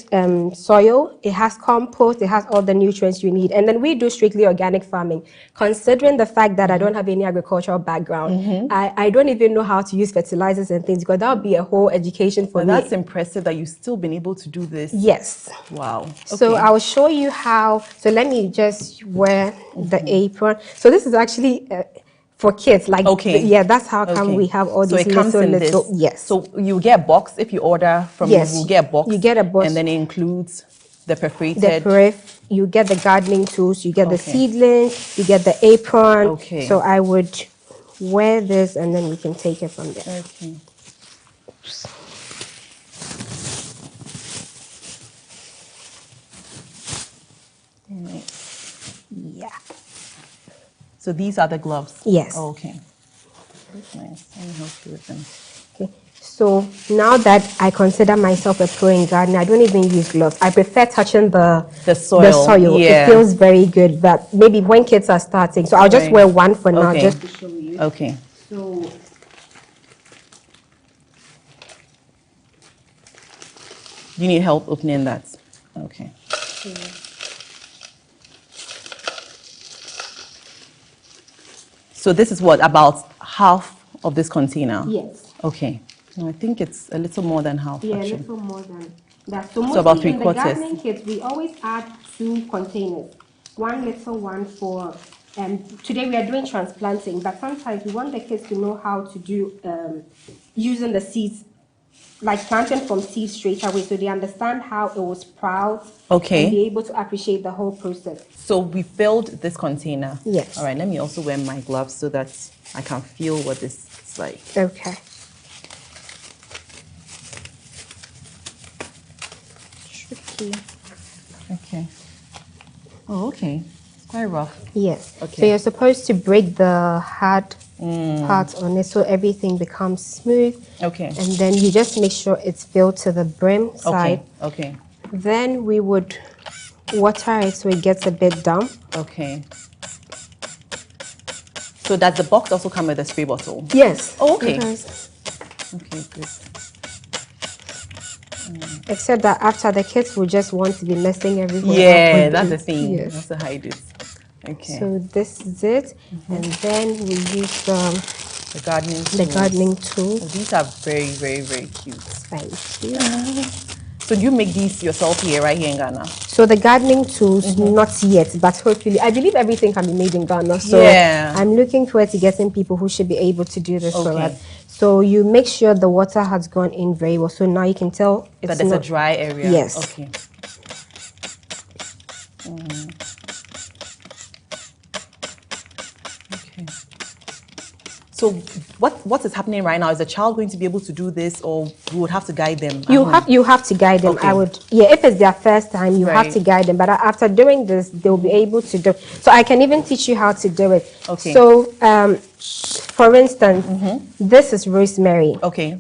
soil. It has compost. It has all the nutrients you need. And then we do strictly organic farming. Considering the fact that I don't have any agricultural background, I don't even know how to use fertilizers and things because that would be a whole education for me. That's impressive that you've still been able to do this. Yes. Wow. Okay. So I'll show you how. So let me just wear the apron. So this is actually... for kids, like that's how come we have all these little. Yes. So you get a box if you order from. Yes. You get a box. You get a box, and then it includes the perforated. You get the gardening tools. You get the seedlings. You get the apron. Okay. So I would wear this, and then we can take it from there. Okay. Oops. Yeah. So these are the gloves? Yes. Oh, okay. That's nice. Let me help you with them. Okay. So now that I consider myself a pro in gardening, I don't even use gloves. I prefer touching the soil. The soil. Yeah. It feels very good. But maybe when kids are starting, so I'll just wear one for now, just to show you. Okay. So you need help opening that? Okay. So this is what, about half of this container? Yes. Okay. No, I think it's a little more than half. Yeah, actually. a little more than that. So about 3/4. In the gardening kits, we always add 2 containers. One little one for, today we are doing transplanting, but sometimes we want the kids to know how to do using the seeds, like planting from seeds straight away, so they understand how it will sprout. Okay. And be able to appreciate the whole process. So we filled this container. Yes. All right, let me also wear my gloves so that I can feel what this is like. Okay. Tricky. Okay. Oh, okay. Quite rough. Yes. Okay. So you're supposed to break the hard part on it so everything becomes smooth. Okay. And then you just make sure it's filled to the brim side. Okay. Then we would water it so it gets a bit damp. Okay. So does the box also come with a spray bottle? Yes. Oh, okay. Okay, good. Except that after the kids will just want to be messing everywhere. Yeah, that's the thing. Yes. That's the hide it. Okay. So this is it, and then we use the gardening tools. The gardening tool. Oh, these are very, very, very cute. Thank you. So do you make these yourself right here in Ghana? So the gardening tools, not yet, but hopefully, I believe everything can be made in Ghana. So yeah. I'm looking forward to getting people who should be able to do this for us. So you make sure the water has gone in very well. So now you can tell that there's a dry area. Yes. Okay. Okay. So what is happening right now? Is the child going to be able to do this, or we would have to guide them? You have to guide them. Okay. I would, if it's their first time, you have to guide them. But after doing this, they'll be able to do. So I can even teach you how to do it. Okay. So for instance, this is rosemary. Okay.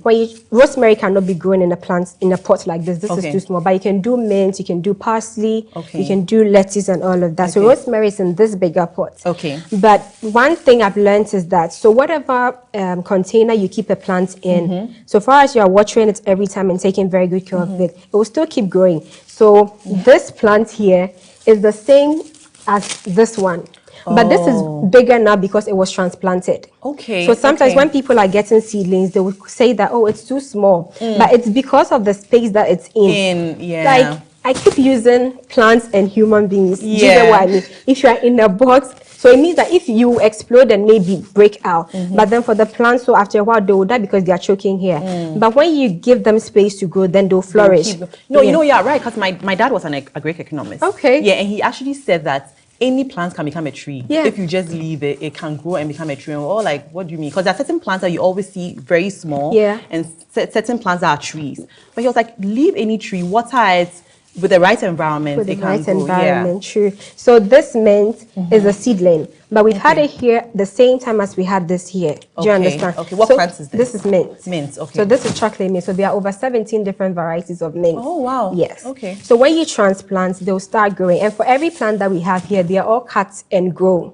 Rosemary cannot be grown in a pot like this. This is too small. But you can do mint, you can do parsley, you can do lettuce and all of that. So rosemary is in this bigger pot. Okay. But one thing I've learned is that whatever container you keep a plant in, so far as you are watering it every time and taking very good care of it will still keep growing. So this plant here is the same as this one. But this is bigger now because it was transplanted. Okay. So sometimes when people are getting seedlings, they will say that, oh, it's too small. But it's because of the space that it's in. Like, I keep using plants and human beings. Do you get what I mean? If you are in a box, so it means that if you explode and maybe break out, but then for the plants, so after a while they will die because they are choking here. But when you give them space to grow, then they'll flourish. No, you know, yeah, right. Because my dad was a great economist. Okay. Yeah, and he actually said that any plant can become a tree. Yeah. If you just leave it, it can grow and become a tree. Or like, what do you mean? Because there are certain plants that you always see very small. Yeah. And certain plants that are trees. But he was like, leave any tree, water it with the right environment. With the it can right grow. environment, true. So this mint is a seedling. But we've had it here the same time as we had this here. Do you understand? Okay, what plant is this? This is mint. Mint, okay. So this is chocolate mint. So there are over 17 different varieties of mint. Oh, wow. Yes. Okay. So when you transplant, they'll start growing. And for every plant that we have here, they are all cut and grow.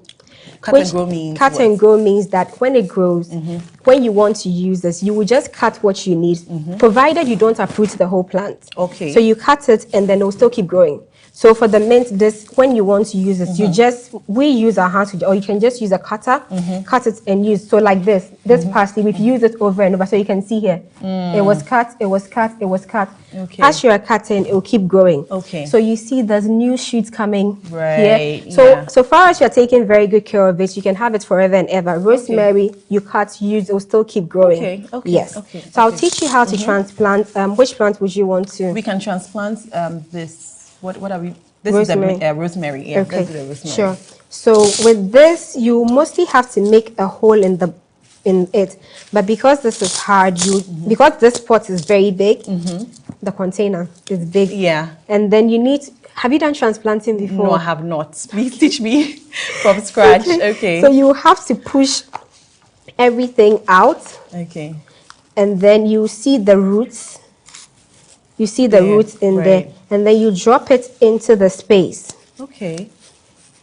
Cut and grow means Cut and grow means that when it grows, when you want to use this, you will just cut what you need, provided you don't uproot the whole plant. Okay. So you cut it and then it will still keep growing. So for the mint, this, when you want to use it, we use our hands, or you can just use a cutter, cut it and use. So like this parsley, we've used it over and over. So you can see here, it was cut, it was cut, it was cut. Okay. As you are cutting, it will keep growing. Okay. So you see there's new shoots coming Right, here. So far as you're taking very good care of it, you can have it forever and ever. Rosemary, you cut, use, it will still keep growing. Okay, okay. Yes. Okay, so I'll teach you how to transplant. Which plant would you want to? We can transplant this. What are we? This Rosemary. is the rosemary. Yeah, Okay. this is the rosemary. Sure. So with this, you mostly have to make a hole in it. But because this is hard, because this pot is very big, the container is big. Yeah. And then you need. Have you done transplanting before? No, I have not. Please teach me from scratch. Okay. So you have to push everything out. Okay. And then you see the roots. You see the roots in there. And then you drop it into the space. Okay.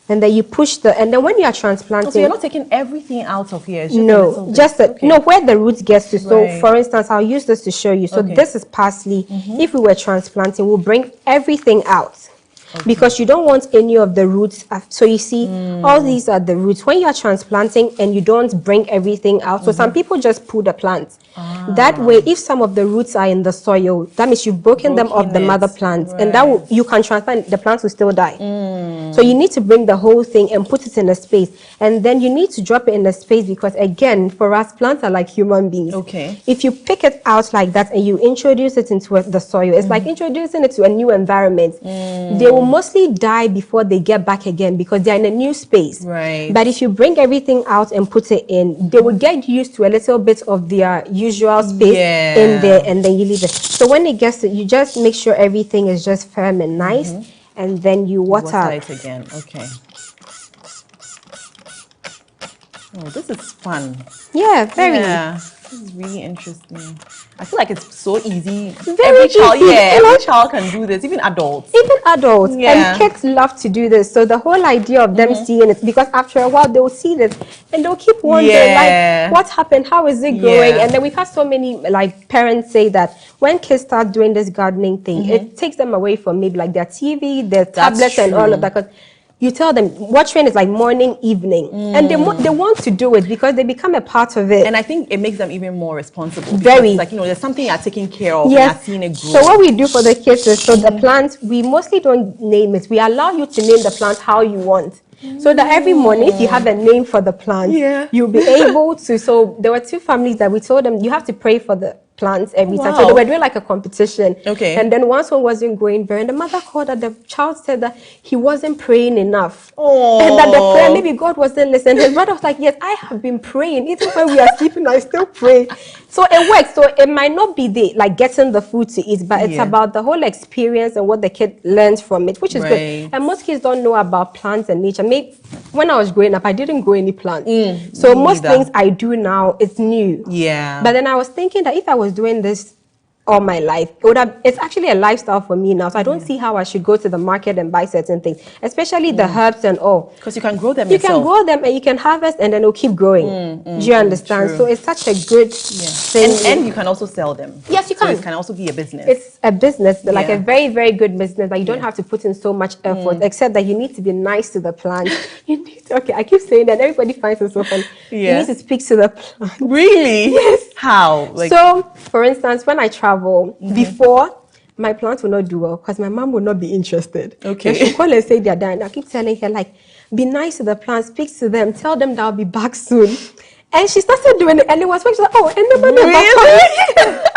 And then you push and then when you are transplanting. So you're not taking everything out of here? It's just no, just where the roots gets to. So for instance, I'll use this to show you. So this is parsley. If we were transplanting, we'll bring everything out. Because you don't want any of the roots. So you see, all these are the roots. When you are transplanting and you don't bring everything out, so some people just pull the plant. That way, if some of the roots are in the soil, that means you've broken them off the mother plant, and that will, you can transplant, the plants will still die. So you need to bring the whole thing and put it in a space, and then you need to drop it in a space because again, for us, plants are like human beings. Okay. If you pick it out like that and you introduce it into the soil, it's like introducing it to a new environment. They will mostly die before they get back again because they're in a new space. Right. But if you bring everything out and put it in, they will get used to a little bit of their usual space in there, and then you leave it. So when it gets to, you just make sure everything is just firm and nice, and then you water it again. Okay. Oh, this is fun. Yeah, very. Yeah, this is really interesting. I feel like it's so easy. Very easy. Every child can do this, even adults. Even adults. Yeah. And kids love to do this. So the whole idea of them seeing it, because after a while they'll see this and they'll keep wondering, like, what happened? How is it going? And then we've had so many like parents say that when kids start doing this gardening thing, it takes them away from maybe like their TV, their tablets, and all of that. Because you tell them watering is like morning, evening, and they want to do it because they become a part of it. And I think it makes them even more responsible. Very. It's like, there's something you're taking care of. Yes. And you're seeing it grow. So what we do for the kids is, so the plants, we mostly don't name it. We allow you to name the plant how you want. So that every morning, if you have a name for the plant, you'll be able to. So there were 2 families that we told them, you have to pray for the plants every time. So they were doing like a competition. Okay. And then once one wasn't going very, and the mother called that the child said that he wasn't praying enough. And that the prayer, maybe God wasn't listening. His brother was like, yes, I have been praying. Even when we are sleeping, I still pray. So it works. So it might not be the like getting the food to eat, but it's about the whole experience and what the kid learns from it, which is good. And most kids don't know about plants and nature. Maybe when I was growing up, I didn't grow any plants. So most things I do now, it's new. Yeah. But then I was thinking that if I was doing this all my life, it's actually a lifestyle for me now. So I don't see how I should go to the market and buy certain things, especially the herbs and all. Because you can grow them yourself. You can grow them and you can harvest and then it'll keep growing. Do you understand? True. So it's such a good thing. And you can also sell them. Yes, you can. So it can also be a business. It's a business, like a very, very good business that you don't have to put in so much effort, except that you need to be nice to the plant. You need to, okay, I keep saying that, everybody finds it so funny. You need to speak to the plant. Really? Yes. How? Like, so, for instance, when I travel, before, my plants will not do well because my mom will not be interested. Okay. And she'll call and say they're dying. I keep telling her, like, be nice to the plants, speak to them, tell them that I'll be back soon. And she started doing it, and it was when she's like, oh, and nobody really?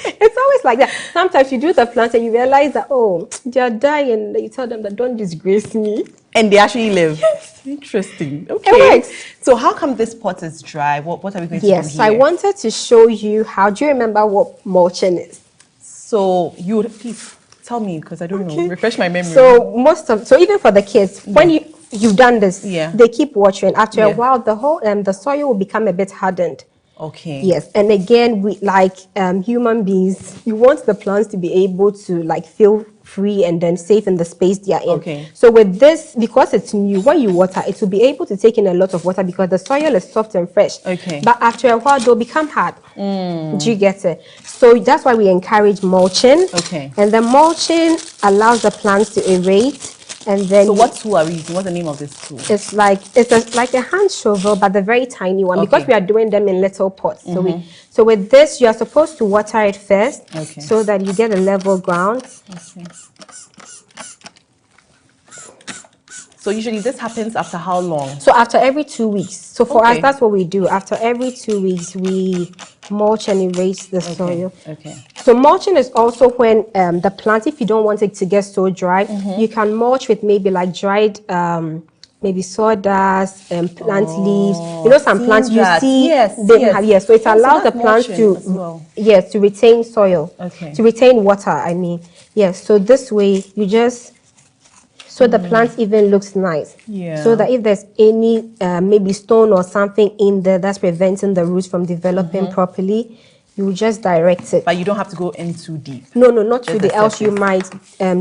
It's always like that. Sometimes you do the plants and you realize that, oh, they're dying. You tell them that don't disgrace me. And they actually live. Yes. Interesting. Okay. It works. So how come this pot is dry? What are we going to do here? Yes, so I wanted to show you how. Do you remember what mulching is? So you would please tell me, because I don't know. Refresh my memory. So even for the kids, when you've done this, they keep watering. After a while, the whole the soil will become a bit hardened. Okay. Yes, and again, we like human beings, you want the plants to be able to like feel free and then safe in the space they are in. Okay. So with this, because it's new, when you water, it will be able to take in a lot of water because the soil is soft and fresh. Okay. But after a while, they'll become hard. Do you get it? So that's why we encourage mulching. Okay. And the mulching allows the plants to aerate. And then, so what tool are we using? What's the name of this tool? It's like a hand shovel, but the very tiny one, because we are doing them in little pots. So with this, you are supposed to water it first, so that you get a level ground. Okay. So usually this happens after how long? So after every 2 weeks. So for us, that's what we do. After every 2 weeks, we mulch and erase the soil. Okay. So mulching is also when the plant, if you don't want it to get so dry, you can mulch with maybe like dried maybe sawdust and plant leaves. You know, some plants you see so it allows the plants to to retain soil, to retain water. I mean, so this way you just the plant even looks nice. So that if there's any maybe stone or something in there that's preventing the roots from developing properly, you just direct it. But you don't have to go in too deep. No, not too deep. Else you might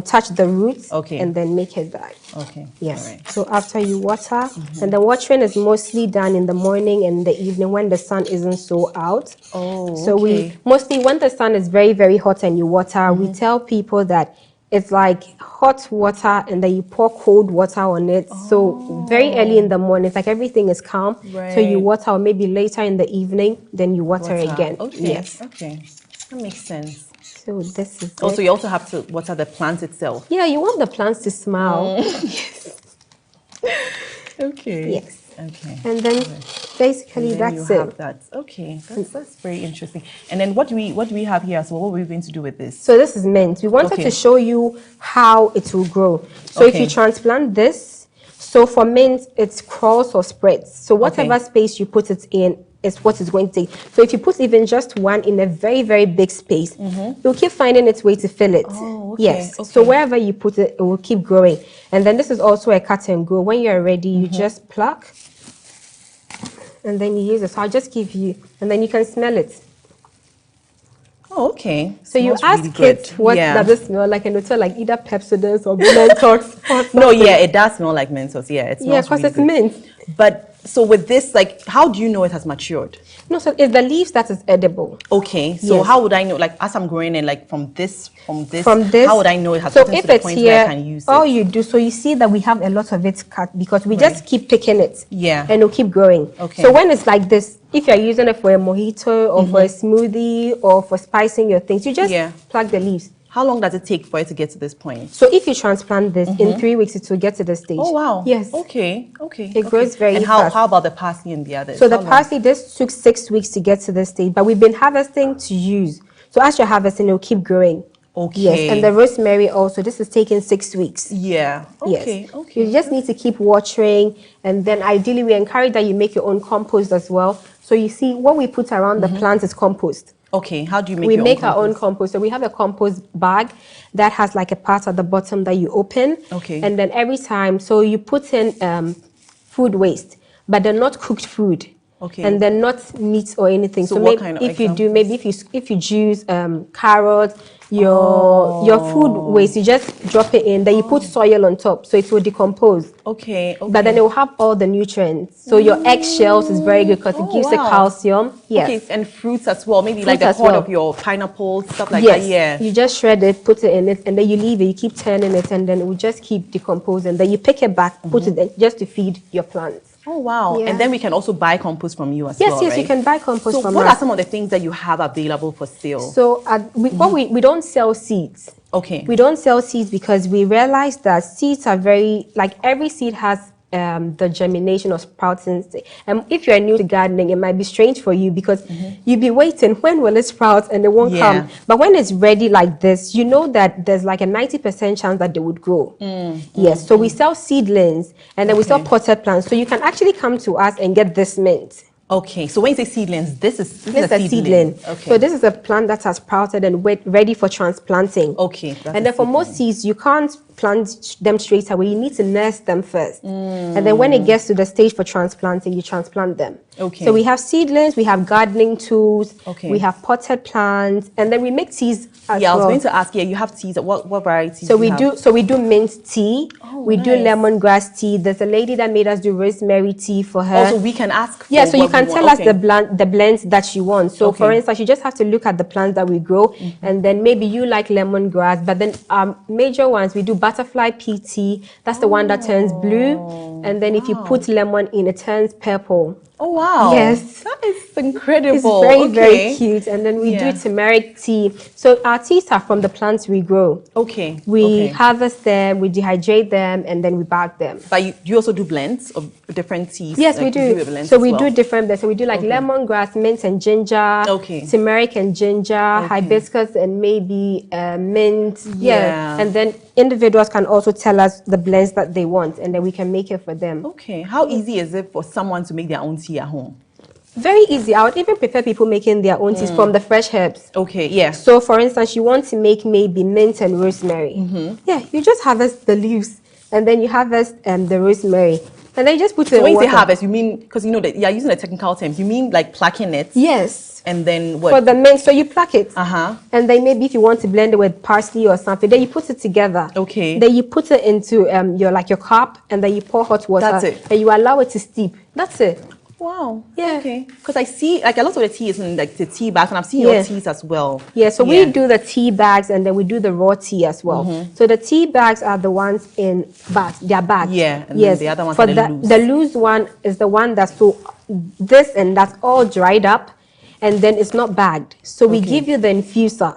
touch the roots and then make it die. Okay. Yes. Right. So after you water, and the watering is mostly done in the morning and the evening when the sun isn't so out. So we mostly, when the sun is very, very hot and you water, we tell people that it's like hot water and then you pour cold water on it. So very early in the morning, it's like everything is calm. So you water, or maybe later in the evening, then you water again. Okay. Yes. Okay. That makes sense. So this is also, you also have to water the plant itself. Yeah, you want the plants to smile. Yes. Okay. Yes. Okay. And then basically that's it. Okay. That's very interesting. And then what do we have here? So what are we going to do with this? So this is mint. We wanted to show you how it will grow. So if you transplant this, so for mint, it's crawls or spreads. So whatever space you put it in is what it's going to take. So if you put even just one in a very, very big space, you'll keep finding its way to fill it. Yes. So wherever you put it, it will keep growing. And then this is also a cut and go. When you're ready, you just pluck. and then you use it. So I'll just give you, and then you can smell it. Oh, okay. So you ask really kids what does it smell like, and it's like either Pepsodent or Mentos. No, yeah, it does smell like Mentos. Yeah, it smells because really it's good. mint. But so with this, like, how do you know it has matured? No, so it's the leaves that is edible. Okay, so Yes. how would I know? Like, as I'm growing it, like from this, From this, how would I know it has so gotten if to the it's point here, where I can use all it? you do, so you see that we have a lot of it cut because we just keep picking it. Yeah. And it'll keep growing. Okay. So when it's like this, if you're using it for a mojito or for a smoothie or for spicing your things, you just plug the leaves. How long does it take for it to get to this point? So if you transplant this, in 3 weeks it will get to this stage. Oh, wow. Yes. Okay. It grows very and fast. how about the parsley and the others? So the parsley, this took 6 weeks to get to this stage, but we've been harvesting to use. So as you're harvesting, it'll keep growing. Okay. Yes, and the rosemary also, this is taking 6 weeks. Yeah. Okay. Yes. Okay. You just need to keep watering, and then ideally we encourage that you make your own compost as well. So you see, what we put around the plants is compost. Okay, how do you make We your make own our own compost. So we have a compost bag that has like a part at the bottom that you open. Okay. And then every time, so you put in food waste, but they're not cooked food. Okay. And they're not meat or anything. So So what maybe kind of if you do, examples? maybe if you juice carrots, your food waste, you just drop it in. Then you put soil on top, so it will decompose. Okay. But then it will have all the nutrients. So your eggshells is very good because it gives the calcium. Yes. Okay, and fruits as well. Maybe Fruits like the as cord well. of your pineapple, stuff like Yes. that. Yeah. You just shred it, put it in it, and then you leave it. You keep turning it, and then it will just keep decomposing. Then you pick it back, put it in, just to feed your plants. Oh, wow. Yeah. And then we can also buy compost from you as Yes, well, yes, right? you can buy compost so from what us. are some of the things that you have available for sale? So we don't sell seeds. Okay. We don't sell seeds because we realize that seeds are very, like every seed has the germination or sprouting. And if you're new to gardening, it might be strange for you because you'll be waiting, when will it sprout, and it won't come. But when it's ready like this, you know that there's like a 90% chance that they would grow. Yes, so we sell seedlings and then we sell potted plants. So you can actually come to us and get this mint. Okay, so when you say seedlings, this is a seedling. Okay. So this is a plant that has sprouted and ready for transplanting. Okay. And then for most seeds, you can't plant them straight away. You need to nurse them first. And then when it gets to the stage for transplanting, you transplant them. Okay. So we have seedlings, we have gardening tools, Okay. we have potted plants, and then we make teas as Yeah, I was well. going to ask, you have teas. What varieties So do you have? we do mint tea. We do lemongrass tea. There's a lady that made us do rosemary tea for her. Also, we can ask Yeah, for so you what can we tell want. us the blends that you want. So for instance, you just have to look at the plants that we grow, and then maybe you like lemongrass, but then major ones, we do butterfly pea tea. That's the one that turns blue, and then if you put lemon in, it turns purple. Oh, wow. Yes. That is incredible. It's very, Okay. very cute. And then we Yeah. do turmeric tea. So our teas are from the plants we grow. Okay. We harvest them, we dehydrate them, and then we bag them. But do you also do blends of different teas? Yes, Like, we you do. blends So as we well? do different blends. So we do like lemongrass, mint and ginger, turmeric and ginger, hibiscus and maybe mint. Yeah. And then individuals can also tell us the blends that they want, and then we can make it for them. Okay. How easy is it for someone to make their own tea at home? Very easy. I would even prefer people making their own teas from the fresh herbs. Okay, yeah. So for instance, you want to make maybe mint and rosemary. Yeah, you just harvest the leaves and then you harvest the rosemary. And then you just put it So in when you water. say harvest, you mean, because you know that you're using the technical terms, you mean like plucking it? Yes. And then what? For the mint, so you pluck it. Uh-huh. And then maybe if you want to blend it with parsley or something, then you put it together. Okay. Then you put it into your cup, and then you pour hot water. That's it. And you allow it to steep. That's it. Wow. Yeah. Okay. Because I see like a lot of the tea is in like the tea bags, and I've seen your teas as well. Yeah, so we do the tea bags and then we do the raw tea as well. So the tea bags are the ones in bags. They are bags. Yeah. And yes. then the other ones For are the loose. The loose one is the one that's so this and that's all dried up, and then it's not bagged. So we give you the infuser.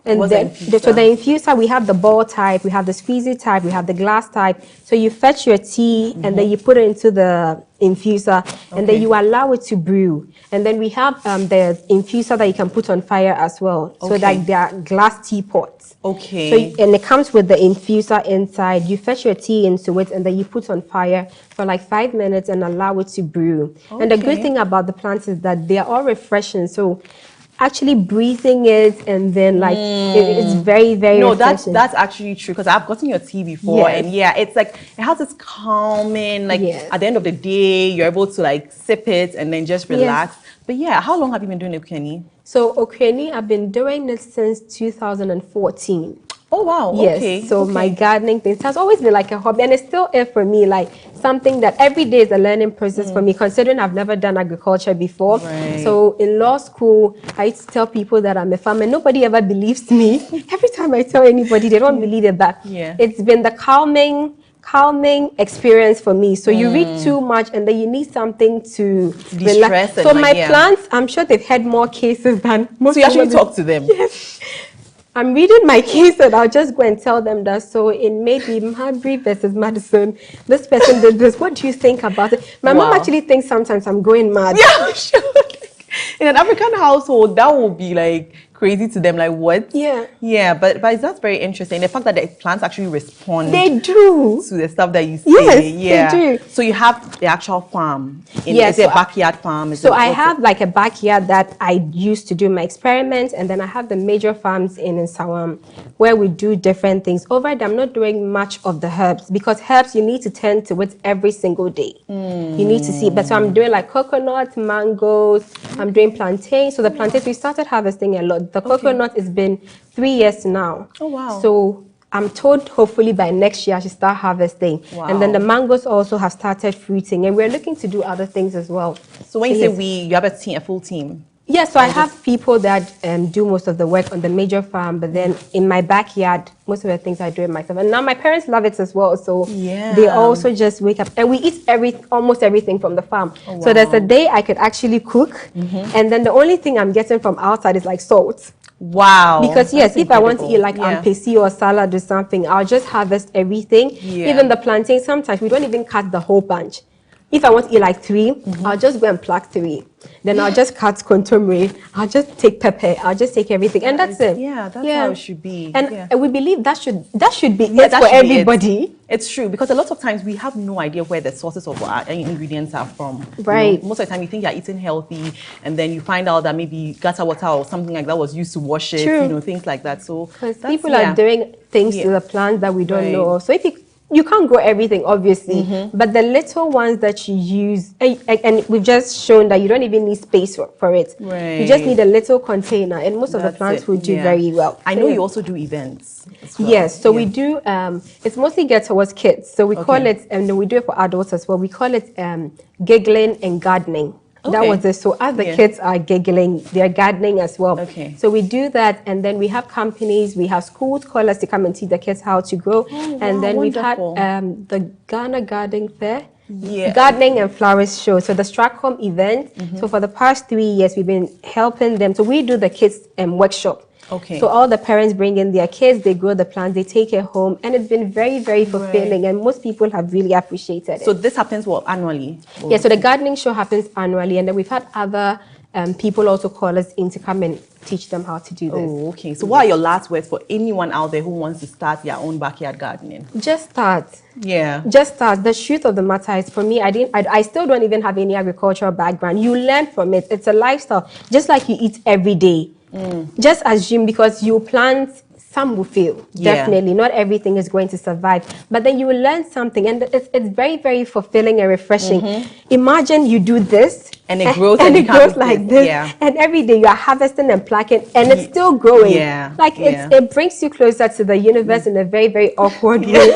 And What's then, the infuser? so the infuser, we have the ball type, we have the squeezy type, we have the glass type. So you fetch your tea and then you put it into the infuser and then you allow it to brew. And then we have the infuser that you can put on fire as well. So like they are glass teapots. Okay. So, and it comes with the infuser inside. You fetch your tea into it and then you put on fire for like 5 minutes and allow it to brew. And the good thing about the plants is that they are all refreshing. So actually breathing it, and then like it's very, very refreshing. That's actually true, because I've gotten your tea before, and yeah, it's like it has this calming, like at the end of the day you're able to like sip it and then just relax. But yeah, how long have you been doing Okeni? So Okeni, I've been doing it since 2014. Oh wow, yes. So my gardening thing has always been like a hobby, and it's still for me, like something that every day is a learning process for me, considering I've never done agriculture before. So in law school, I used to tell people that I'm a farmer. Nobody ever believes me. Every time I tell anybody, they don't believe it, but it's been the calming experience for me. So you read too much, and then you need something to relax. So my plants, I'm sure they've had more cases than most. So you actually talk to them? Yes. I'm reading my case, and I'll just go and tell them that, so in maybe Mabry versus Madison, this person did this. What do you think about it? My mom actually thinks sometimes I'm going mad. Yeah, sure. In an African household, that would be like crazy to them, like what? Yeah, but that's very interesting. The fact that the plants actually respond, they do, to the stuff that you say. Yes, they do. So you have the actual farm. Is it a backyard farm? So I have like a backyard that I used to do my experiments, and then I have the major farms in Sawam where we do different things. Over there, I'm not doing much of the herbs, because herbs, you need to tend to it every single day. You need to see it. But so I'm doing like coconut, mangoes, I'm doing plantains. So the plantains, we started harvesting a lot. The coconut has been 3 years now. Oh, wow. So I'm told hopefully by next year I should start harvesting. Wow. And then the mangoes also have started fruiting, and we're looking to do other things as well. So when you say we, you have a full team? Yeah, so I have people that do most of the work on the major farm, but then in my backyard, most of the things I do it myself. And now my parents love it as well, so they also just wake up, and we eat almost everything from the farm. Oh, wow. So there's a day I could actually cook, and then the only thing I'm getting from outside is like salt. Wow. Because yes, if I want to eat like ampesi or salad or something, I'll just harvest everything. Even the plantain, sometimes we don't even cut the whole bunch. If I want to eat like 3, I'll just go and pluck 3. Then I'll just cut contomere. I'll just take pepper. I'll just take everything, and that's it. Yeah, that's how it should be. And we believe that should be it for everybody. It's true, because a lot of times we have no idea where the sources of our ingredients are from. Right. You know, most of the time you think you're eating healthy, and then you find out that maybe gutter water or something like that was used to wash it. True. You know, things like that. So because people are doing things to the plants that we don't know. So if you can't grow everything, obviously, but the little ones that you use, and we've just shown that you don't even need space for it. Right. You just need a little container, and most of the plants will do very well. I know you also do events as well. Yes, so we do, it's mostly geared towards kids. So we call it, and we do it for adults as well, we call it giggling and gardening. That was it. So as the kids are giggling, they're gardening as well. So we do that, and then we have companies, we have schools call us to come and teach the kids how to grow. And then we've had the Ghana Gardening Fair, Gardening and Flowers Show. So the Stratcom event. So for the past 3 years, we've been helping them. So we do the kids workshop. So all the parents bring in their kids, they grow the plants, they take it home, and it's been very, very fulfilling, and most people have really appreciated it. So this happens annually? Yeah, so the gardening show happens annually, and then we've had other people also call us in to come and teach them how to do this. Oh, okay. So what are your last words for anyone out there who wants to start their own backyard gardening? Just start. Yeah. Just start. The truth of the matter is, for me, I still don't even have any agricultural background. You learn from it. It's a lifestyle. Just like you eat every day. Just assume, because you plant, some will fail. Definitely. Not everything is going to survive. But then you will learn something, and it's very, very fulfilling and refreshing. Imagine you do this, and it grows, and it grows like this. And every day you are harvesting and plucking, and it's still growing. Like it brings you closer to the universe in a very, very awkward way.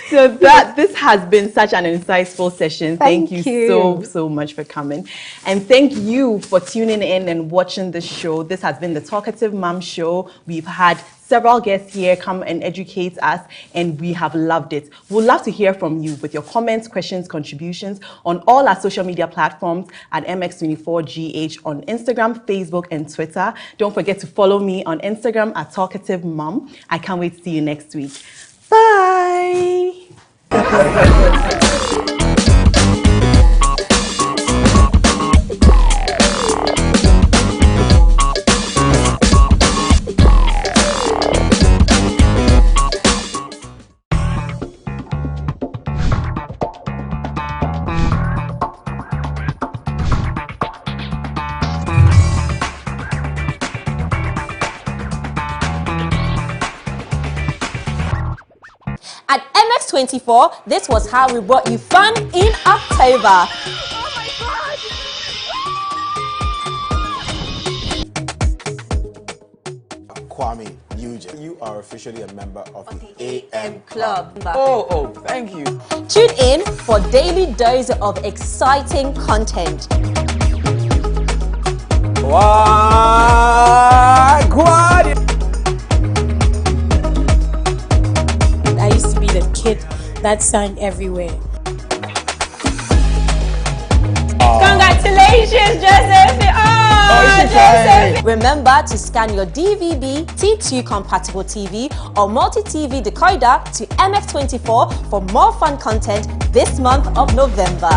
So this has been such an insightful session. Thank you so much for coming. And thank you for tuning in and watching the show. This has been the Talkative Mom Show. We've had several guests here come and educate us, and we have loved it. We'd love to hear from you with your comments, questions, contributions on all our social media platforms at MX24GH on Instagram, Facebook, and Twitter. Don't forget to follow me on Instagram at Talkative Mom. I can't wait to see you next week. Bye. At MX24, this was how we brought you fun in October. Kwame, you are officially a member of the AM Club. Oh, thank you. Tune in for daily dose of exciting content. Why, I used to be the kid that sang everywhere. Congratulations, Joseph! Joseph! Remember to scan your DVB, T2 compatible TV or multi-TV decoder to MX24 for more fun content this month of November.